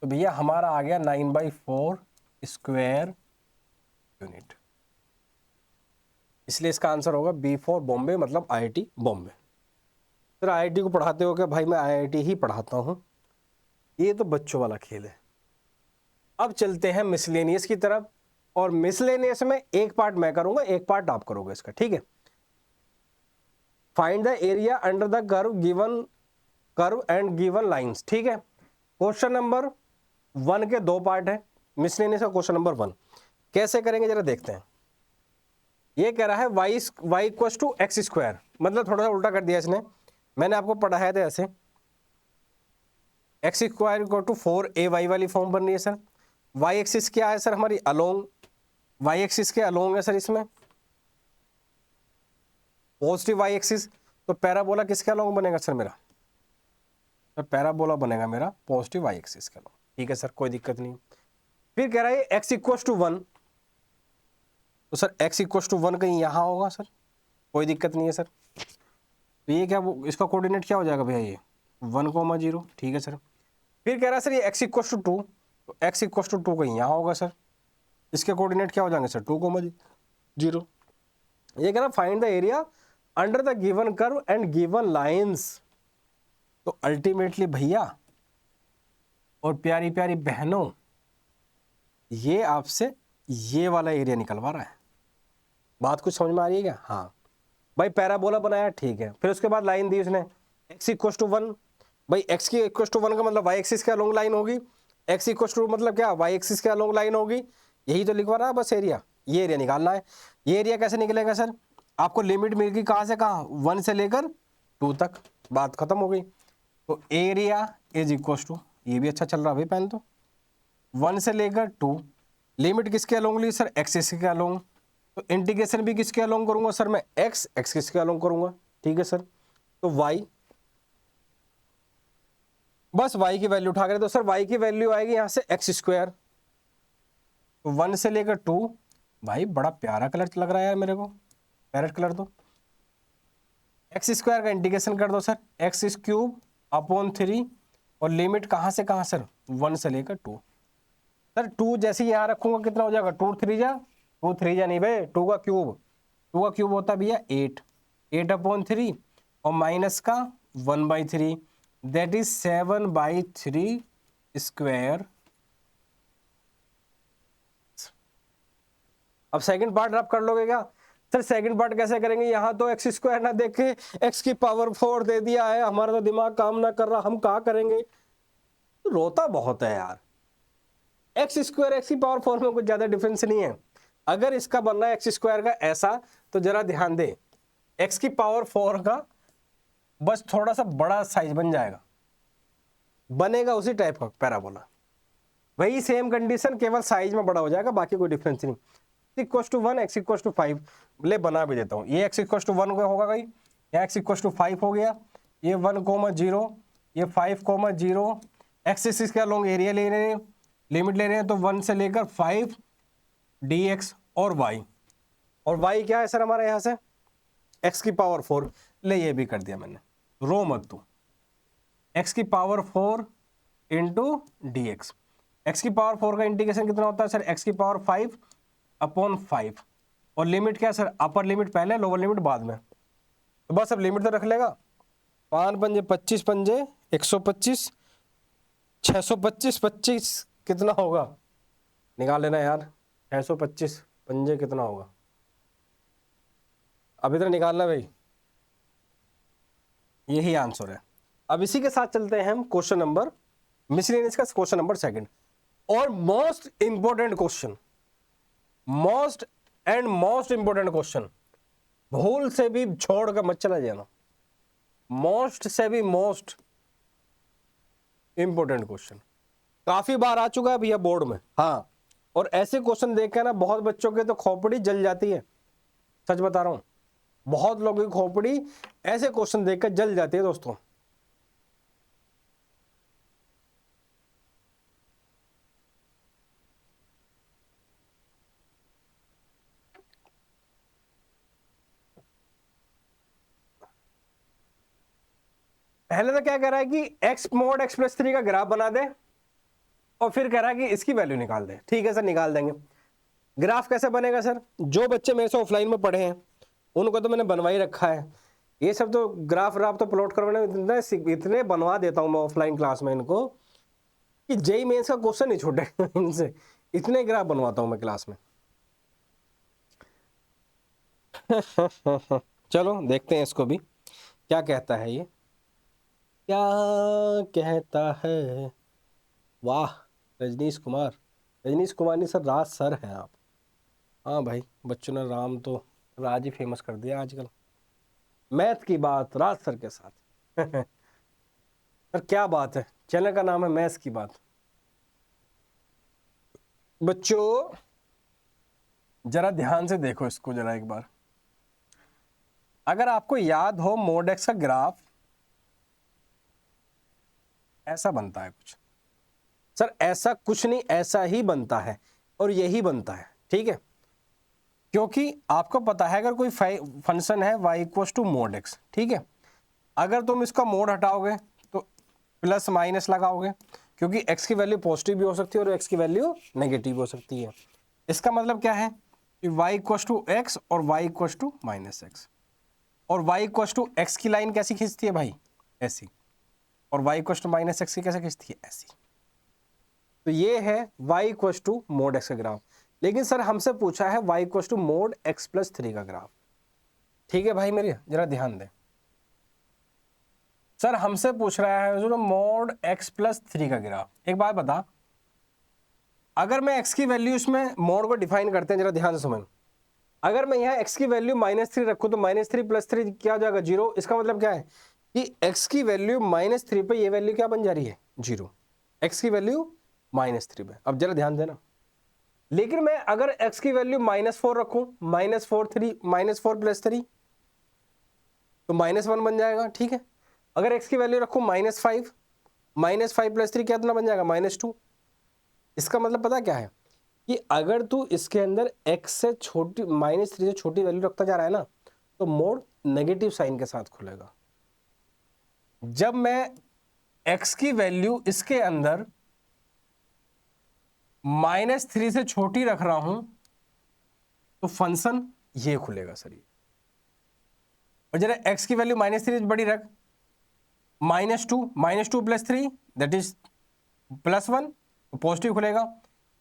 तो भैया हमारा आ गया 9/4 स्क्वायर यूनिट, इसलिए इसका आंसर होगा B फॉर बॉम्बे, मतलब IIT बॉम्बे। सर IIT को पढ़ाते हो क्या? भाई मैं IIT ही पढ़ाता हूँ, ये तो बच्चों वाला खेल है। अब चलते हैं मिसलेनियस की तरफ, और मिसलेनियस में एक पार्ट मैं करूंगा, एक पार्ट आप करोगे इसका, ठीक है। Find the area under the curve and given lines, ठीक है। क्वेश्चन नंबर 1 के 2 पार्ट है मिसलेनियस का। क्वेश्चन नंबर 1 कैसे करेंगे जरा देखते हैं। ये कह रहा है y equal to x square, मतलब थोड़ा सा उल्टा कर दिया इसने, मैंने आपको पढ़ाया था ऐसे, x square equal to 4ay वाली फॉर्म बन रही है सर। वाई एक्सिस क्या है सर हमारी, अलोंग, वाई एक्सिस के अलोंग है सर इसमें, पॉजिटिव वाई एक्सिस, तो पैराबोला किसके अलोंग बनेगा सर मेरा, तो पैराबोला बनेगा मेरा पॉजिटिव वाई एक्सिस के अलोंग। ठीक है सर, कोई दिक्कत नहीं। फिर कह रहा है एक्स इक्वल टू 1, तो सर एक्स इक्वल टू 1 कहीं यहाँ होगा सर, कोई दिक्कत नहीं है सर। तो ये क्या, वो इसका कोऑर्डिनेट क्या हो जाएगा भैया, ये 1,0, ठीक है सर। फिर कह रहा है सर ये एक्स इक्वल टू 2, तो एक्स इक्वल टू 2 कहीं यहाँ होगा सर, इसके कोऑर्डिनेट क्या हो जाएंगे सर 2,0। ये कह रहा find the area under the given curve and given lines. तो अल्टीमेटली भैया और प्यारी प्यारी बहनों, ये आपसे ये वाला एरिया निकलवा रहा है। बात कुछ समझ में आ रही है क्या? हाँ भाई, पैराबोला बनाया, ठीक है। फिर उसके बाद लाइन दी उसने x इक्वल टू 1, भाई x की इक्वल टू 1 का मतलब y एक्सिस के अलोंग लाइन होगी, x इक्वल टू मतलब क्या, y एक्सिस के अलोंग लाइन होगी, यही तो लिखवा रहा है बस एरिया। ये एरिया निकालना है। ये एरिया कैसे निकलेगा सर, आपको लिमिट मिल गई कहाँ से कहाँ, 1 से लेकर 2 तक, बात खत्म हो गई। तो एरिया इज इक्वल टू, ये भी अच्छा चल रहा है भाई पेन, तो 1 से लेकर 2, लिमिट किसके अलोंग ली सर, एक्सिस के अलोंग, तो इंटीग्रेशन भी किसके अलोंग करूंगा सर मैं, x किसके अलोंग करूंगा, ठीक है सर। तो y, बस y की वैल्यू उठा कर, तो सर y की वैल्यू आएगी यहां से एक्स स्क्वायर, तो 1 से लेकर 2, भाई बड़ा प्यारा कलर लग रहा है यार मेरे को, पैरेट कलर। तो एक्स स्क्वायर का इंटीग्रेशन कर दो सर, एक्स क्यूब अपॉन 3, और लिमिट कहां से कहां सर, 1 से लेकर 2। सर 2 जैसे यहां रखूंगा कितना हो जाएगा, 2 3 जा, 2 3 जा नहीं भाई, 2 का क्यूब होता है भैया 8 अपॉन 3, और माइनस का 1/3, दैट इज 7/3 स्क्वायर। अब सेकंड पार्ट आप कर लोगे क्या सर, सेकंड पार्ट कैसे करेंगे, यहां तो एक्स स्क्वायर ना देखे एक्स की पावर 4 दे दिया है, हमारा तो दिमाग काम ना कर रहा, हम क्या करेंगे, रोता बहुत है यार। एक्स स्क्वायर एक्स की पावर 4 में कुछ ज्यादा डिफरेंस नहीं है। अगर इसका बनना है एक्स स्क्वायर का ऐसा, तो जरा ध्यान दे, एक्स की पावर 4 का बस थोड़ा सा बड़ा साइज बन जाएगा, बनेगा उसी टाइप का पैराबोला, वही सेम कंडीशन, केवल साइज में बड़ा हो जाएगा, बाकी कोई डिफरेंस नहीं। Equal to 1, x equal to 5, ले बना भी देता हूँ, ये एक्स इक्वल टू 1 होगा भाई, यहाँ एक्स इक्वल टू 5 हो गया, ये 1,0, ये 5,0, एक्स एक्सिस के अलोंग एरिया ले रहे हैं, लिमिट ले रहे हैं, तो 1 से लेकर 5 dx और y, और y क्या है सर हमारा यहाँ से x की पावर 4, ले ये भी कर दिया मैंने, रो मत तू, x की power 4 into D x, x की पावर 4 का इंटीग्रेशन कितना होता है सर, x की पावर 5 अपॉन 5, और लिमिट क्या सर, अपर लिमिट पहले, लोअर लिमिट बाद में, तो बस अब लिमिट तो रख लेगा, 5 पंजे 25 पंजे 125, 625, 25 कितना होगा, निकाल लेना यार, 625 पंजे कितना होगा, अभी तो निकालना भाई, यही आंसर है। अब इसी के साथ चलते हैं हम क्वेश्चन नंबर, मिसलेनियस का क्वेश्चन नंबर 2 और most important question, most important question, भूल से भी छोड़ कर मत चला जाना, मोस्ट से भी मोस्ट इंपॉर्टेंट क्वेश्चन, काफी बार आ चुका है भैया बोर्ड में। हाँ, और ऐसे क्वेश्चन देख के ना बहुत बच्चों के तो खोपड़ी जल जाती है, सच बता रहा हूं, बहुत लोगों की खोपड़ी ऐसे क्वेश्चन देखकर जल जाती है दोस्तों। पहले तो क्या कह रहा है कि x mod x प्लस 3 का ग्राफ बना दे, और फिर कह रहा है कि इसकी वैल्यू निकाल दे। ठीक है सर, निकाल देंगे। ग्राफ कैसे बनेगा सर, जो बच्चे मेरे से ऑफलाइन में पढ़े हैं उनको तो मैंने बनवा ही रखा है, ये सब तो ग्राफ व्राफ तो प्लॉट करवाने इतने बनवा देता हूं मैं ऑफलाइन क्लास में इनको कि जेई मेंस का क्वेश्चन नहीं छूटे इनसे, इतने ग्राफ बनवाता हूं मैं क्लास में। चलो देखते हैं इसको भी क्या कहता है, ये क्या कहता है। वाह, रजनीश कुमार नहीं सर, राज सर हैं आप। हाँ भाई, बच्चों ने राम तो राज ही फेमस कर दिया आजकल मैथ की बात राज सर के साथ। सर क्या बात है, चैनल का नाम है मैथ्स की बात। बच्चों जरा ध्यान से देखो इसको जरा एक बार। अगर आपको याद हो मोड एक्स का ग्राफ ऐसा बनता है कुछ। सर ऐसा कुछ नहीं, ऐसा ही बनता है और यही बनता है, ठीक है। क्योंकि आपको पता है अगर कोई फंक्शन है y equal to mod x, ठीक है, अगर तुम इसका मोड हटाओगे तो प्लस माइनस लगाओगे, क्योंकि x की वैल्यू पॉजिटिव भी हो सकती है और x की वैल्यू नेगेटिव हो सकती है। इसका मतलब क्या है कि y इक्वल टू एक्स और y equal to minus x, और y इक्वल टू एक्स की लाइन कैसी खींचती है भाई, ऐसी, और y equal to minus x की कैसे खींचती है, ऐसी। तो ये है y equal to mod x का ग्राफ। लेकिन सर हमसे पूछा है y equal to mod x plus 3 का ग्राफ, ठीक है भाई, मेरे जरा ध्यान दें। सर हमसे पूछ रहा है जो मोड एक्स प्लस 3 का ग्राफ। एक बात बता, अगर मैं x की वैल्यू इसमें मोड को डिफाइन करते हैं, जरा ध्यान से समझ। अगर मैं यहाँ x की वैल्यू -3 रखूं तो -3 + 3 क्या हो जाएगा, 0। इसका मतलब क्या है कि x की वैल्यू -3 पे ये वैल्यू क्या बन जा रही है, 0। x की वैल्यू -3 पे। अब जरा ध्यान देना। लेकिन मैं अगर x की वैल्यू -4 रखूं, -4 + 3 तो -1 बन जाएगा, ठीक है। अगर x की वैल्यू रखूं -5 + 3 क्या बन जाएगा, -2। इसका मतलब पता क्या है कि अगर तू इसके अंदर x से छोटी -3 से छोटी वैल्यू रखता जा रहा है ना, तो मोड नेगेटिव साइन के साथ खुलेगा। जब मैं x की वैल्यू इसके अंदर -3 से छोटी रख रहा हूं तो फंक्शन ये खुलेगा सर ये। और जरा x की वैल्यू -3 से बड़ी रख, -2 + 3 दैट इज +1, तो पॉजिटिव खुलेगा।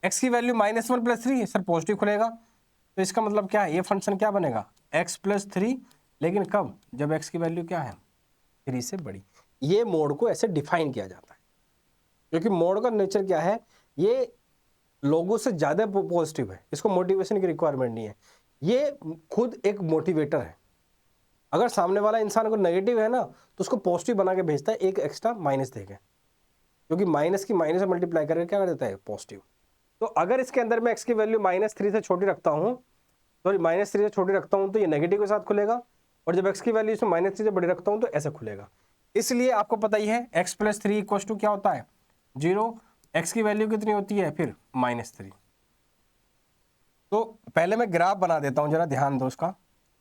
x की वैल्यू -1 + 3 सर पॉजिटिव खुलेगा। तो इसका मतलब क्या है, ये फंक्शन क्या बनेगा, x + 3, लेकिन कब, जब x की वैल्यू क्या है, 3 से बड़ी। ये मोड को ऐसे डिफाइन किया जाता है, क्योंकि मोड का नेचर क्या है, ये लोगों से ज्यादा पॉजिटिव है, इसको मोटिवेशन की रिक्वायरमेंट नहीं है, ये खुद एक मोटिवेटर है। अगर सामने वाला इंसान को नेगेटिव है ना, तो उसको पॉजिटिव बना के भेजता है, एक एक्स्ट्रा माइनस देके, क्योंकि माइनस की माइनस से मल्टीप्लाई करके क्या कर देता है, पॉजिटिव। तो अगर इसके अंदर मैं x की वैल्यू -3 से छोटी रखता हूं, सॉरी -3 से छोटी रखता हूं, तो ये नेगेटिव के साथ खुलेगा। और जब x की वैल्यू इसमें -3 से बड़ी रखता हूं तो ऐसे खुलेगा। इसलिए आपको पता ही है x + 3 = क्या होता है, 0। x की वैल्यू कितनी होती है फिर, -3। तो पहले मैं ग्राफ बना देता हूं, जरा ध्यान दो। उसका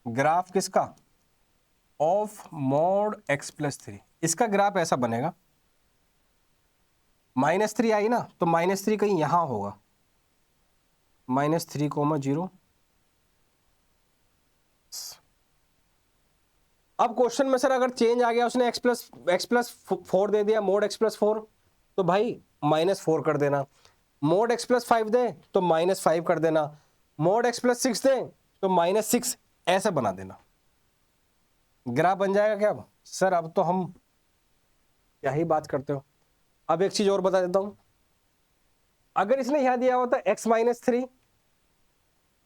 ग्राफ किसका, ऑफ मोड x + 3। इसका ग्राफ ऐसा बनेगा, -3 आई ना, तो -3 कहीं यहां होगा, -3, 0। अब क्वेश्चन में सर अगर चेंज आ गया, उसने x+4 दे दिया, मोड x+4, तो भाई -4 कर देना। मोड x+5 दे तो -5 कर देना। मोड x+6 दे तो -6, ऐसा बना देना। ग्राफ बन जाएगा क्या। अब सर अब तो हम क्या ही बात करते हो। अब एक चीज और बता देता हूं, अगर इसने यहां दिया होता x -3,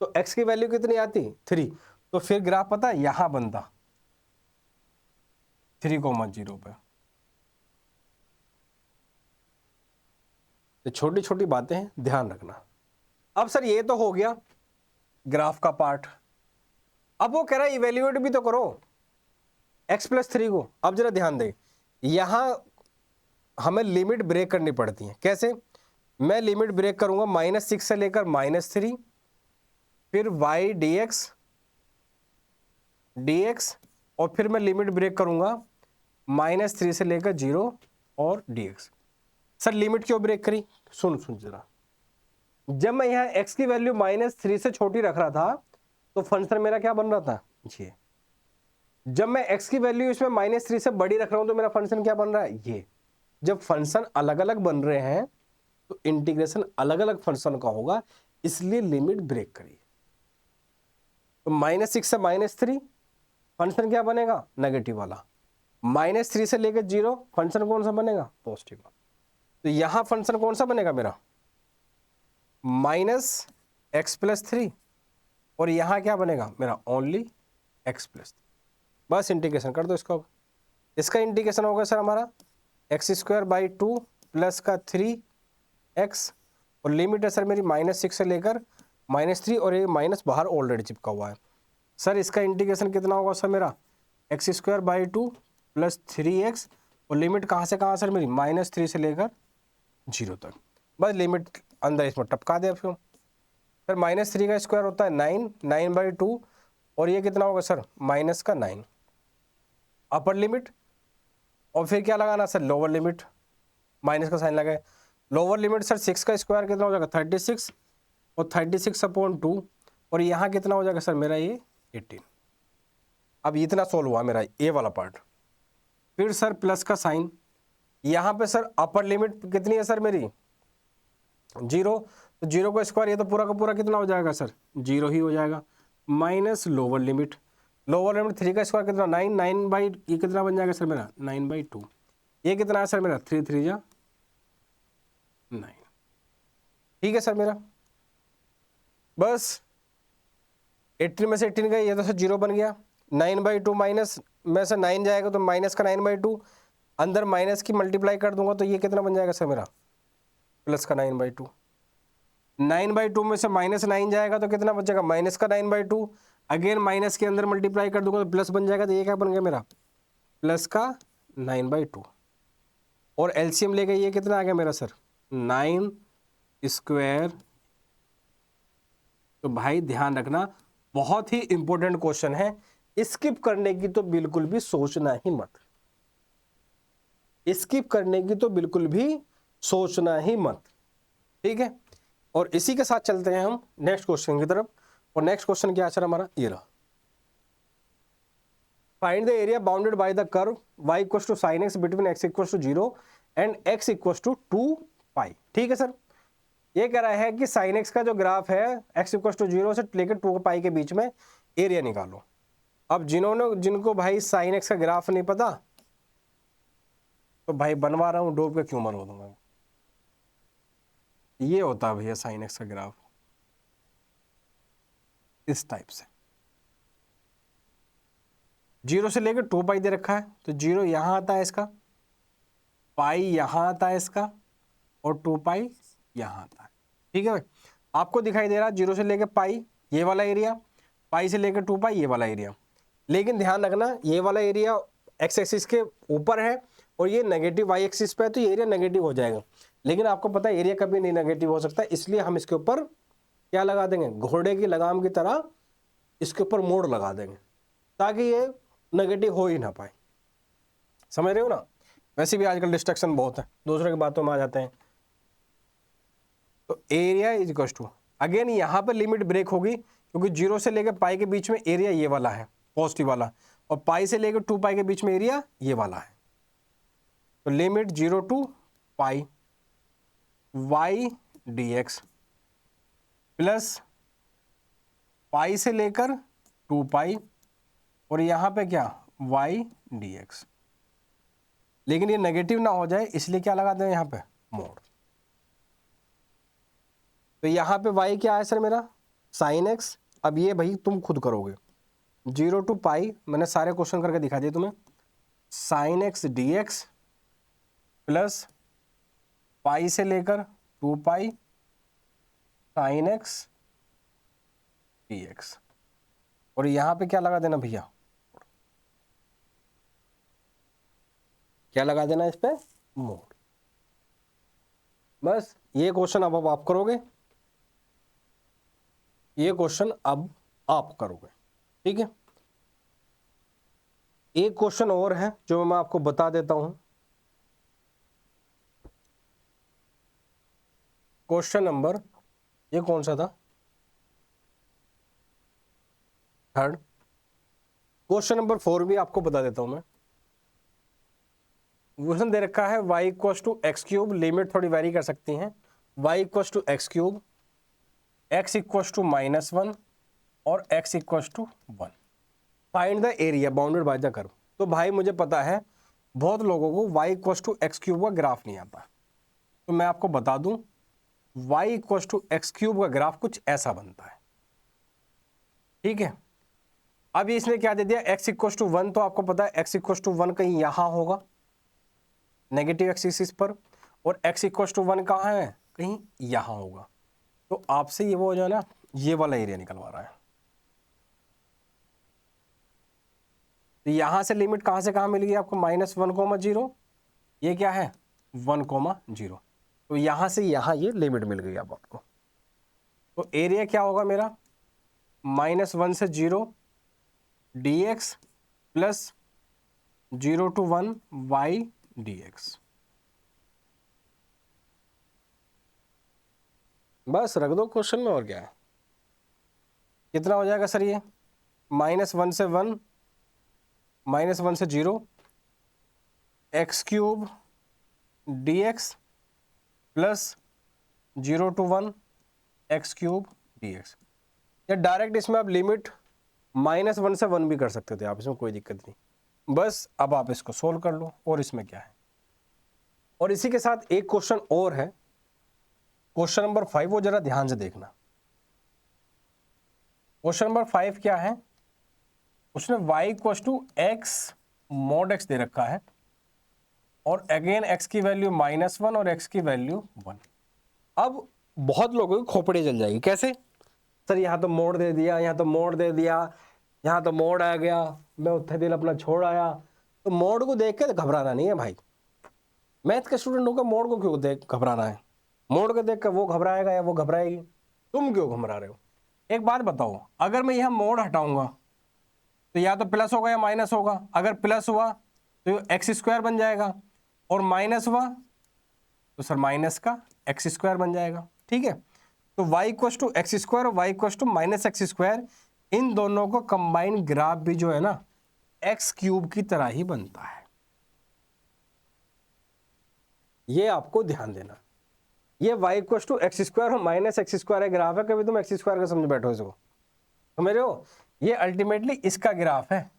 तो x की वैल्यू कितनी आती, 3, तो फिर ग्राफ पता है यहां बनता 3,0 पे। तो छोटी छोटी बातें हैं, ध्यान रखना। अब सर ये तो हो गया ग्राफ का पार्ट। अब वो कह रहा है इवेल्युएट भी तो करो x + 3 को। अब जरा ध्यान दे, यहां हमें लिमिट ब्रेक करनी पड़ती है। कैसे, मैं लिमिट ब्रेक करूंगा -6 से लेकर -3, फिर y dx, और फिर मैं लिमिट ब्रेक करूंगा -3 से लेकर 0 और dx। सर लिमिट क्यों ब्रेक करी, सुन जरा। जब मैं यहाँ x की वैल्यू -3 से छोटी रख रहा था, तो फंक्शन मेरा क्या बन रहा था, ये। जब मैं x की वैल्यू इसमें -3 से बड़ी रख रहा हूं, तो मेरा फंक्शन क्या बन रहा है, ये। जब फंक्शन अलग अलग बन रहे हैं तो इंटीग्रेशन अलग अलग फंक्शन का होगा, इसलिए लिमिट ब्रेक करिए। तो -6 से -3 फंक्शन क्या बनेगा, नेगेटिव वाला। -3 से लेकर 0 फंक्शन कौन सा बनेगा, पॉजिटिव वाला। तो यहां फंक्शन कौन सा बनेगा मेरा, -x + 3, और यहाँ क्या बनेगा मेरा ओनली x प्लस, बस इंटीग्रेशन कर दो इसको। अब इसका इंटीग्रेशन होगा सर हमारा x²/2 प्लस का 3x, और लिमिट है सर मेरी -6 से लेकर -3, और ये माइनस बाहर ऑलरेडी चिपका हुआ है। सर इसका इंटीग्रेशन कितना होगा सर मेरा x²/2 प्लस 3x, और लिमिट कहाँ से कहाँ सर मेरी -3 से लेकर 0 तक, बस लिमिट अंदर इसमें टपका दे। फिर सर -3 का स्क्वायर होता है 9, 9/2, और ये कितना होगा सर -9 अपर लिमिट, और फिर क्या लगाना सर लोअर लिमिट, माइनस का साइन लगाए। लोअर लिमिट सर 6 का स्क्वायर कितना हो जाएगा 36, और 36/2, और यहाँ कितना हो जाएगा सर मेरा ये 18। अब इतना सोल्व हुआ मेरा ये वाला पार्ट। फिर सर प्लस का साइन, यहाँ पे सर अपर लिमिट कितनी है सर मेरी 0, तो 0 का स्क्वायर ये तो पूरा का पूरा कितना हो जाएगा सर 0 ही हो जाएगा, minus lower limit, lower limit 3 का स्क्वायर कितना 9, 9 ये कितना बन जाएगा सर मेरा 9/2, ये कितना है सर मेरा 3 3 जा 9। ठीक है सर मेरा, बस 18 में से 18 गया, ये तो सर 0 बन गया। 9/2 माइनस में से 9 जाएगा तो माइनस का 9/2, अंदर माइनस की मल्टीप्लाई कर दूंगा तो ये कितना बन जाएगा सर मेरा प्लस का 9/2। 9/2 में से -9 जाएगा तो कितना बचेगा माइनस का 9/2, अगेन माइनस के अंदर मल्टीप्लाई कर दूंगा तो प्लस बन जाएगा, तो ये क्या बन गया मेरा प्लस का 9/2, और एलसीएम लेके ये कितना आ गया मेरा सर 9²। तो भाई ध्यान रखना, बहुत ही इंपॉर्टेंट क्वेश्चन है, स्किप करने की तो बिल्कुल भी सोचना ही मत, स्किप करने की तो बिल्कुल भी सोचना ही मत। ठीक है, और इसी के साथ चलते हैं हम नेक्स्ट क्वेश्चन की तरफ। और नेक्स्ट क्वेश्चन क्या है हमारा ये रहा, find the area bounded by the curve y = sin x between x = 0 and x = 2π। ठीक है सर, ये कह रहा है कि sin x का जो ग्राफ है x = 0 से लेकर 2π के बीच में एरिया निकालो। अब जिनको भाई sin x का ग्राफ नहीं पता, तो भाई बनवा रहा हूं, डूब के क्यों बनवा दूंगा। ये होता है भैया sin x का ग्राफ इस टाइप से, 0 से लेकर 2π दे रखा है, तो 0 यहां आता है इसका, पाई यहां आता है इसका, और 2π यहां आता है। ठीक है भाई, आपको दिखाई दे रहा है 0 से लेकर पाई ये वाला एरिया, पाई से लेकर 2π ये वाला एरिया, लेकिन ध्यान रखना ये वाला एरिया x एक्सिस के ऊपर है और ये नेगेटिव y एक्सिस पे है, तो ये एरिया नेगेटिव हो जाएगा। लेकिन आपको पता है एरिया कभी नहीं नेगेटिव हो सकता, इसलिए हम इसके ऊपर क्या लगा देंगे, घोड़े की लगाम की तरह इसके ऊपर मोड़ लगा देंगे, ताकि ये नेगेटिव हो ही ना पाए। समझ रहे हो ना, वैसे भी आजकल डिस्ट्रक्शन बहुत है, दूसरों की बातों में आ जाते हैं। तो area is equal to, again यहाँ पर लिमिट ब्रेक होगी, क्योंकि 0 से लेकर पाई के बीच में एरिया ये वाला है पॉजिटिव वाला, और पाई से लेकर 2π के बीच में एरिया ये वाला है। तो limit 0 to pi y dx plus pi से लेकर 2π, और यहाँ पे क्या y dx, लेकिन ये नेगेटिव ना हो जाए इसलिए क्या लगा दें यहाँ पे मोड। तो यहाँ पे y क्या है सर मेरा sin x, अब ये भाई तुम खुद करोगे, 0 to π मैंने सारे क्वेश्चन करके दिखा दिए तुम्हें, sin x dx plus pi से लेकर 2π sin x dx, और यहाँ पे क्या लगा देना भैया, क्या लगा देना इस पे मोड। बस ये क्वेश्चन अब आप करोगे, ये क्वेश्चन अब आप करोगे। ठीक है, एक क्वेश्चन और है जो मैं आपको बता देता हूं। क्वेश्चन नंबर ये कौन सा था, थर्ड। क्वेश्चन नंबर 4 भी आपको बता देता हूं मैं। क्वेश्चन दे रखा है y = x³, लिमिट थोड़ी वेरी कर सकती हैं, y = x³, x = -1 और x = 1। Find the area bounded by the curve. तो भाई मुझे पता है बहुत लोगों को y = x³ का ग्राफ नहीं आता, तो मैं आपको बता दूं y = x³ का ग्राफ कुछ ऐसा बनता है। ठीक है। अब इसने क्या दे दिया, x इक्वल टू 1, तो आपको पता है x इक्वल टू 1 कहीं यहां होगा नेगेटिव एक्सिस पर, और x इक्वल टू 1 कहाँ है, कहीं यहां होगा। तो आपसे ये वो जो है ना, ये वाला एरिया निकलवा रहा है। तो यहां से लिमिट कहां से कहां मिलेगी आपको, -1,0, ये क्या है 1,0, तो यहां से यहां ये लिमिट मिल गई अब आपको। तो एरिया क्या होगा मेरा, -1 से 0 dx plus 0 to 1 y dx। बस रख दो क्वेश्चन में, और क्या है। कितना हो जाएगा सर ये, -1 से 1, -1 से 0 x³ dx plus 0 to 1 x³ dx। या डायरेक्ट इसमें आप लिमिट -1 से 1 भी कर सकते थे आप, इसमें कोई दिक्कत नहीं। बस अब आप इसको सोल्व कर लो, और इसमें क्या है। और इसी के साथ एक क्वेश्चन और है, क्वेश्चन नंबर 5, वो जरा ध्यान से देखना। क्वेश्चन नंबर 5 क्या है, उसने y equal to x mod x दे रखा है, और अगेन x की वैल्यू -1 और x की वैल्यू 1। अब बहुत लोगों की खोपड़ी जल जाएगी, कैसे सर, यहाँ तो मोड़ दे दिया, यहाँ तो मोड़ दे दिया, यहाँ तो मोड़ आ गया, मैं उत्थे दिल अपना छोड़ आया। तो मोड़ को देख के घबराना नहीं है भाई, मैथ के स्टूडेंट होकर मोड़ को क्यों देख घबराना है, मोड़ को देख कर वो घबराएगा या वो घबराएगी, तुम क्यों घबरा रहे हो। एक बात बताओ, अगर मैं यहाँ मोड़ हटाऊंगा तो या तो प्लस होगा या माइनस होगा, अगर प्लस हुआ तो x² बन जाएगा, और माइनस हुआ तो सर माइनस का x² बन जाएगा, ठीक है। तो y इक्वल टू x² और y इक्वल टू -x², इन दोनों को कंबाइन ग्राफ भी जो है ना x³ की तरह ही बनता है, ये आपको ध्यान देना। ये y इक्वल टू x² और -x² है ग्राफ है, कभी तुम x² का समझ बैठो इसको, समझ रहे हो, ये अल्टीमेटली इसका ग्राफ है,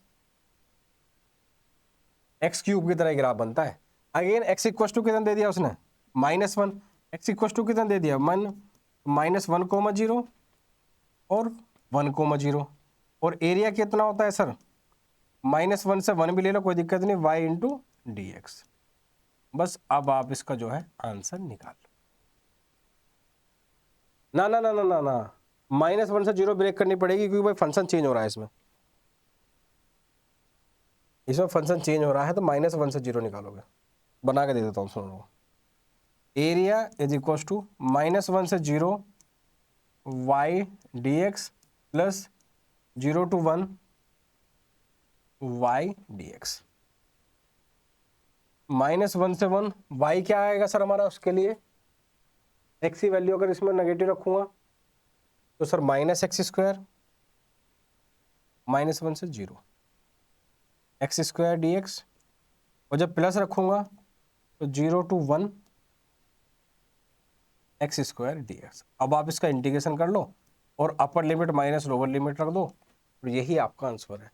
x³ की तरह ग्राफ बनता है। अगेन x इक्वल टू कितना दे दिया उसने, -1, x इक्वल टू कितना दे दिया -1,0 और 1,0, और एरिया कितना होता है सर, -1 से 1 भी ले लो कोई दिक्कत नहीं, y इंटू dx। बस अब आप इसका जो है आंसर निकाल लो। ना ना ना ना ना ना, -1 से 0 ब्रेक करनी पड़ेगी, क्योंकि भाई फंक्शन चेंज हो रहा है इसमें फंक्शन चेंज हो रहा है, तो -1 से 0 निकालोगे। बना के दे देता हूँ सुनो, एरिया इज इक्वल टू -1 से 0 y dx plus 0 to 1 y dx। -1 से 1 y क्या आएगा सर हमारा, उसके लिए x की वैल्यू अगर इसमें नेगेटिव रखूंगा तो सर -x², -1 से 0 x² dx, और जब प्लस रखूंगा तो 0 to 1 x² dx। अब आप इसका इंटीग्रेशन कर लो और upper limit minus lower limit रख दो, और यही आपका आंसर है।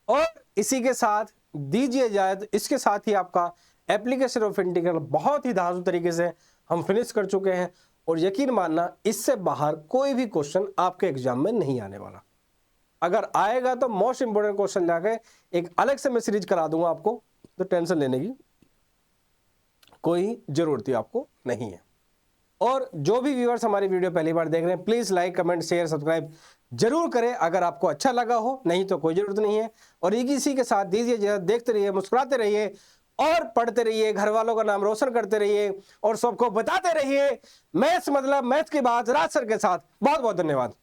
और इसी के साथ दीजिए जाए तो इसके साथ ही आपका एप्लीकेशन ऑफ इंटीग्रल बहुत ही धांसू तरीके से हम फिनिश कर चुके हैं, और यकीन मानना इससे बाहर कोई भी क्वेश्चन आपके एग्जाम में नहीं आने वाला। अगर आएगा तो मोस्ट इंपोर्टेंट क्वेश्चन जाके एक अलग से मैं सीरीज करा दूंगा आपको, तो टेंशन लेने की कोई जरूरत ही आपको नहीं है। और जो भी व्यूअर्स हमारी वीडियो पहली बार देख रहे हैं, please like comment share subscribe जरूर करें अगर आपको अच्छा लगा हो, नहीं तो कोई जरूरत नहीं है। और इसी के साथ दीजिए, देखते रहिए, मुस्कुराते रहिए और पढ़ते रहिए, घर वालों का नाम रोशन करते रहिए और सबको बताते रहिए मैथ्स मतलब मैथ्स की बात राज सर के साथ। बहुत बहुत धन्यवाद।